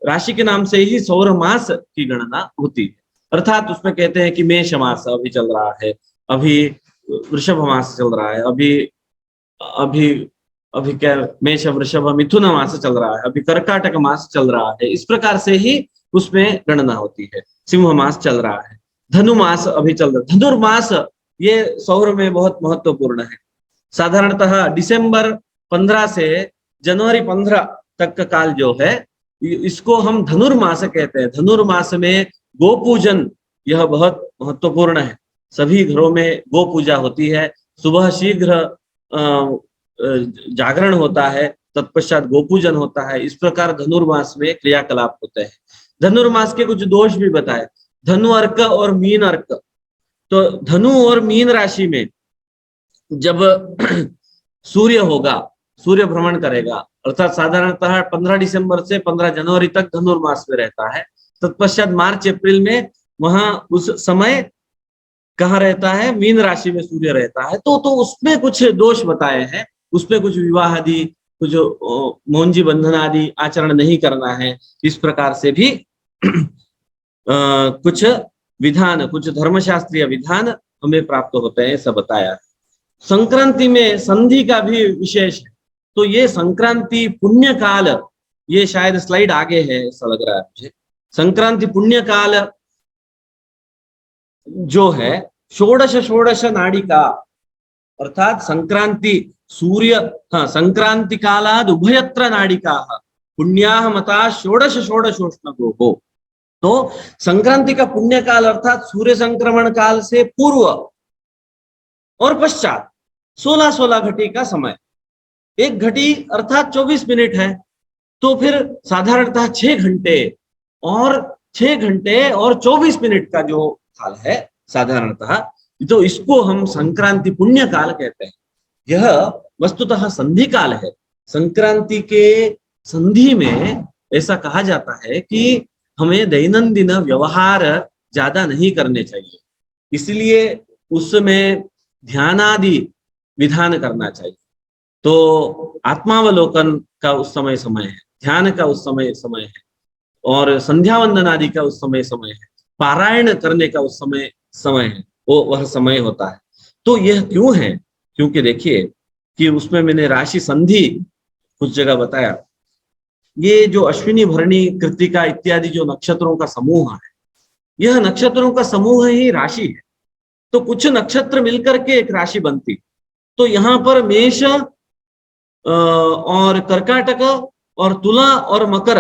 राशि के नाम से ही सौर मास की गणना होती है। अर्थात उसमें कहते हैं कि मेष मास अभी चल रहा है, अभी वृषभ मास चल रहा है, अभी क्या मेष, वृषभ, मिथुन मास चल रहा है, अभी कर्काटक मास चल रहा है। इस प्रकार से ही उसमें गणना होती है। सिंह मास चल रहा है, धनुमास अभी चल रहा है। धनुर्मास ये सौर में बहुत महत्वपूर्ण है। साधारणतः दिसंबर 15 से जनवरी 15 तक का काल जो है, इसको हम धनुर्मास कहते हैं। धनुर्मास में गो पूजन यह बहुत महत्वपूर्ण है। सभी घरों में गो पूजा होती है। सुबह शीघ्र जागरण होता है, तत्पश्चात गोपूजन होता है। इस प्रकार धनुर्मास में क्रियाकलाप होते हैं। धनुर्मास के कुछ दोष भी बताए, धनु अर्क और मीन अर्क। तो धनु और मीन राशि में जब सूर्य होगा, सूर्य भ्रमण करेगा, अर्थात साधारणतः 15 दिसंबर से 15 जनवरी तक धनुर्मास में रहता है। तत्पश्चात मार्च अप्रैल में वहां उस समय कहाँ रहता है? मीन राशि में सूर्य रहता है। तो उसमें कुछ दोष बताए हैं, उसमें कुछ विवाह आदि, कुछ मौंजी बंधन आदि आचरण नहीं करना है। इस प्रकार से भी कुछ विधान, कुछ धर्मशास्त्रीय विधान हमें प्राप्त होते हैं, ऐसा बताया। संक्रांति में संधि का भी विशेष है। तो ये संक्रांति पुण्य काल, ये शायद स्लाइड आगे है ऐसा लग रहा है मुझे। संक्रांति पुण्य काल जो है षोडश नाड़िका, अर्थात संक्रांति सूर्य, संक्रांति कालाद उभयत्र नाड़िका पुण्याह मता षोडशोष्णगो हो। तो संक्रांति का पुण्य काल अर्थात सूर्य संक्रमण काल से पूर्व और पश्चात 16 घटी का समय, 1 घटी अर्थात 24 मिनट है। तो फिर साधारणतः 6 घंटे और घंटे और 24 मिनट का जो काल है साधारणतः, तो इसको हम संक्रांति पुण्य काल कहते हैं। यह वस्तुतः संधि काल है। संक्रांति के संधि में ऐसा कहा जाता है कि हमें दैनंदिन व्यवहार ज्यादा नहीं करने चाहिए, इसलिए उसमें ध्यानादि विधान करना चाहिए। तो आत्मावलोकन का उस समय समय है, ध्यान का उस समय समय है, और संध्या वंदन आदि का उस समय समय है, पारायण करने का उस समय समय है, वो वह समय होता है। तो यह क्यों है? क्योंकि देखिए कि उसमें मैंने राशि संधि कुछ जगह बताया। ये जो अश्विनी भरणी कृत्तिका इत्यादि जो नक्षत्रों का समूह है, यह नक्षत्रों का समूह ही राशि है। तो कुछ नक्षत्र मिलकर के एक राशि बनती। तो यहाँ पर मेष और कर्काटक और तुला और मकर,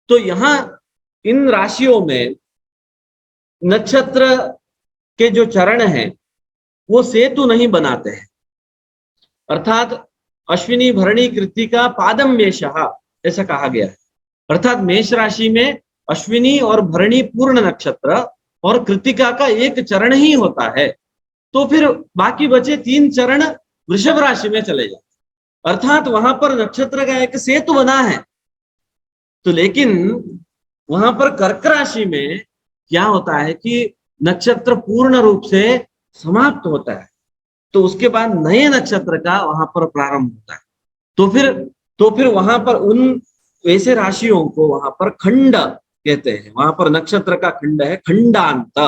तो यहाँ इन राशियों में नक्षत्र के जो चरण हैं वो सेतु नहीं बनाते हैं। अर्थात अश्विनी भरणी कृत्तिका पादम मेषः ऐसा कहा गया है। अर्थात मेष राशि में अश्विनी और भरणी पूर्ण नक्षत्र और कृत्तिका का एक चरण ही होता है। तो फिर बाकी बचे 3 चरण वृषभ राशि में चले जाते, अर्थात वहां पर नक्षत्र का एक सेतु बना है। तो लेकिन वहां पर कर्क राशि में क्या होता है कि नक्षत्र पूर्ण रूप से समाप्त होता है, तो उसके बाद नए नक्षत्र का वहां पर प्रारंभ होता है। तो फिर वहां पर उन वैसे राशियों को वहां पर खंड कहते हैं। वहां पर नक्षत्र का खंड है खंडांत।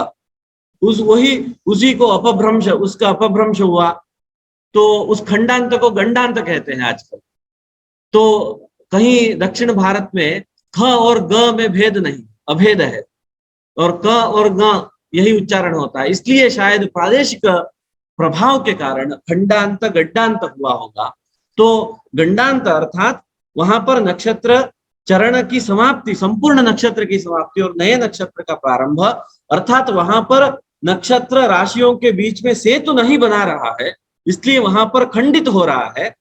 उसी को अपभ्रंश, उसका अपभ्रंश हुआ तो उस खंडांत को गंडांत कहते हैं आजकल। तो कहीं दक्षिण भारत में ख और ग में भेद नहीं, अभेद है, और क और ग यही उच्चारण होता है। इसलिए शायद प्रादेशिक प्रभाव के कारण खंडांत गड्डांत हुआ होगा। तो गंडांत अर्थात वहां पर नक्षत्र चरण की समाप्ति, संपूर्ण नक्षत्र की समाप्ति और नए नक्षत्र का प्रारंभ, अर्थात वहां पर नक्षत्र राशियों के बीच में सेतु नहीं बना रहा है, इसलिए वहां पर खंडित हो रहा है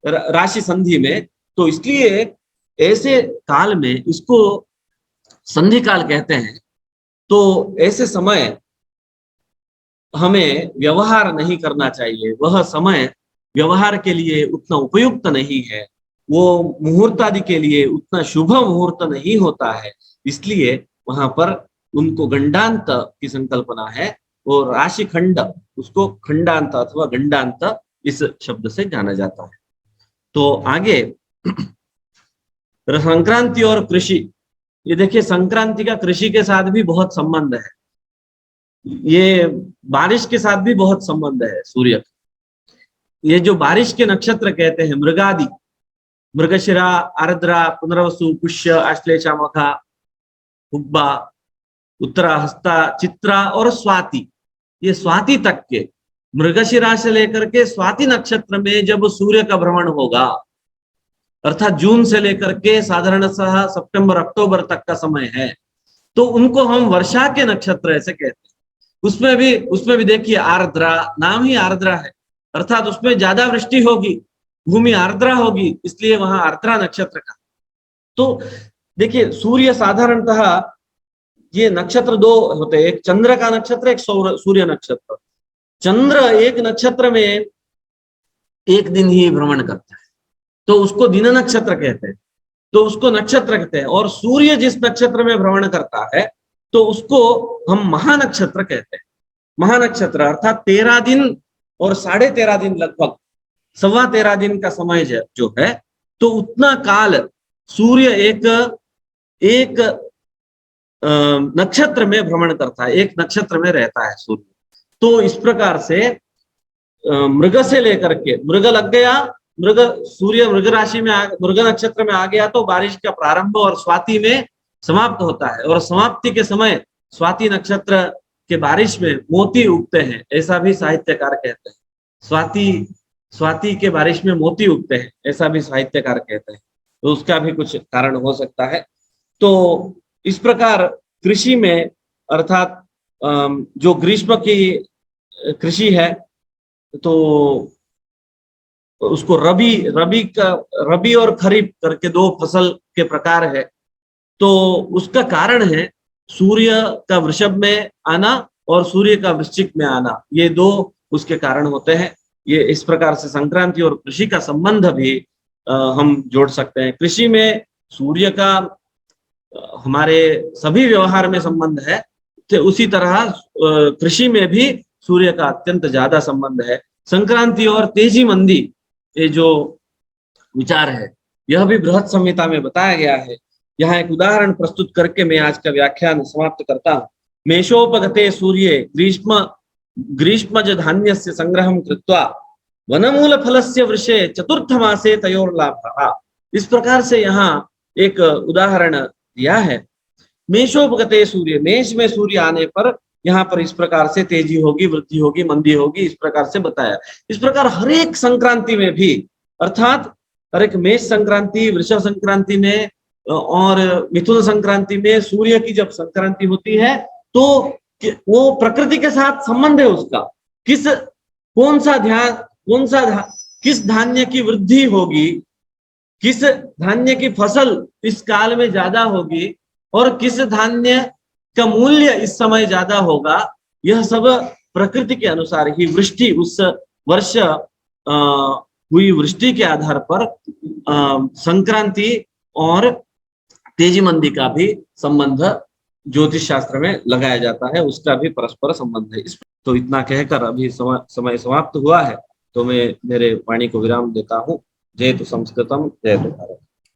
राशि संधि में। तो इसलिए ऐसे काल में इसको संधि काल कहते हैं। तो ऐसे समय हमें व्यवहार नहीं करना चाहिए, वह समय व्यवहार के लिए उतना उपयुक्त नहीं है, वो मुहूर्त आदि के लिए उतना शुभ मुहूर्त नहीं होता है, इसलिए वहां पर उनको गंडांत की संकल्पना है। और राशि खंड, उसको खंडांत अथवा गंडांत इस शब्द से जाना जाता है। तो आगे संक्रांति और कृषि, ये देखिए संक्रांति का कृषि के साथ भी बहुत संबंध है, ये बारिश के साथ भी बहुत संबंध है सूर्य का। ये जो बारिश के नक्षत्र कहते हैं मृगादि, मृगशिरा, आर्द्रा, पुनर्वसु, पुष्य, आश्लेषा, मखा, हुब्बा, उत्तरा, हस्ता, चित्रा और स्वाति, ये स्वाति तक के, मृगशिरा से लेकर के स्वाति नक्षत्र में जब सूर्य का भ्रमण होगा, अर्थात जून से लेकर के साधारणतः सितंबर अक्टूबर तक का समय है, तो उनको हम वर्षा के नक्षत्र ऐसे कहते हैं। उसमें भी देखिए आर्द्रा, नाम ही आर्द्रा है, अर्थात उसमें ज्यादा वृष्टि होगी, भूमि आर्द्रा होगी, इसलिए वहां आर्द्रा नक्षत्र का। तो देखिए सूर्य साधारणतः ये नक्षत्र 2 होते हैं, एक चंद्र का नक्षत्र, एक सूर्य नक्षत्र। चंद्र एक नक्षत्र में एक दिन ही भ्रमण करता है, तो उसको दिन नक्षत्र कहते हैं, तो उसको नक्षत्र कहते हैं। और सूर्य जिस नक्षत्र में भ्रमण करता है तो उसको हम महानक्षत्र कहते हैं। महानक्षत्र अर्थात 13 दिन और 13.5 दिन, लगभग 13.25 दिन का समय जो है, तो उतना काल सूर्य एक नक्षत्र में भ्रमण करता है, एक नक्षत्र में रहता है सूर्य। तो इस प्रकार से मृग से लेकर के, मृग लग गया, सूर्य मृग राशि में मृग नक्षत्र में आ गया तो बारिश का प्रारंभ और स्वाति में समाप्त होता है। और समाप्ति के समय स्वाति नक्षत्र के बारिश में मोती उगते हैं, ऐसा भी साहित्यकार कहते हैं। स्वाति के बारिश में मोती उगते हैं, ऐसा भी साहित्यकार कहते हैं। तो उसका भी कुछ कारण हो सकता है। तो इस प्रकार कृषि में, अर्थात जो ग्रीष्म की कृषि है, तो उसको रबी और खरीफ करके 2 फसल के प्रकार है। तो उसका कारण है सूर्य का वृषभ में आना और सूर्य का वृश्चिक में आना, ये दो उसके कारण होते हैं। ये इस प्रकार से संक्रांति और कृषि का संबंध भी हम जोड़ सकते हैं। कृषि में सूर्य का हमारे सभी व्यवहार में संबंध है, तो उसी तरह कृषि में भी सूर्य का अत्यंत ज्यादा संबंध है। संक्रांति और तेजी मंदी, ये जो विचार है, यह भी बृहद संहिता में बताया गया है। यहाँ एक उदाहरण प्रस्तुत करके मैं आज का व्याख्यान समाप्त करता हूँ। मेषोपगते सूर्ये ग्रीष्मज धान्यस्य संग्रहं कृत्वा वनमूल फलस्य वृषे चतुर्थ मासे तयोर्लाभः। इस प्रकार से यहाँ एक उदाहरण दिया है। मेषोपगते सूर्य, मेष में सूर्य आने पर यहाँ पर इस प्रकार से तेजी होगी, वृद्धि होगी, मंदी होगी, इस प्रकार से बताया। इस प्रकार हर एक संक्रांति में भी, अर्थात हर एक मेष संक्रांति, वृषभ संक्रांति में और मिथुन संक्रांति में सूर्य की जब संक्रांति होती है तो वो प्रकृति के साथ संबंध है उसका। किस धान्य की वृद्धि होगी, किस धान्य की फसल इस काल में ज्यादा होगी और किस धान्य का मूल्य इस समय ज्यादा होगा, यह सब प्रकृति के अनुसार ही, वृष्टि उस वर्ष हुई वृष्टि के आधार पर संक्रांति और तेजी मंदी का भी संबंध ज्योतिष शास्त्र में लगाया जाता है, उसका भी परस्पर संबंध है। तो इतना कहकर अभी समय समाप्त हुआ है, तो मैं मेरे वाणी को विराम देता हूँ। जय तो संस्कृतम, जय तो भारत।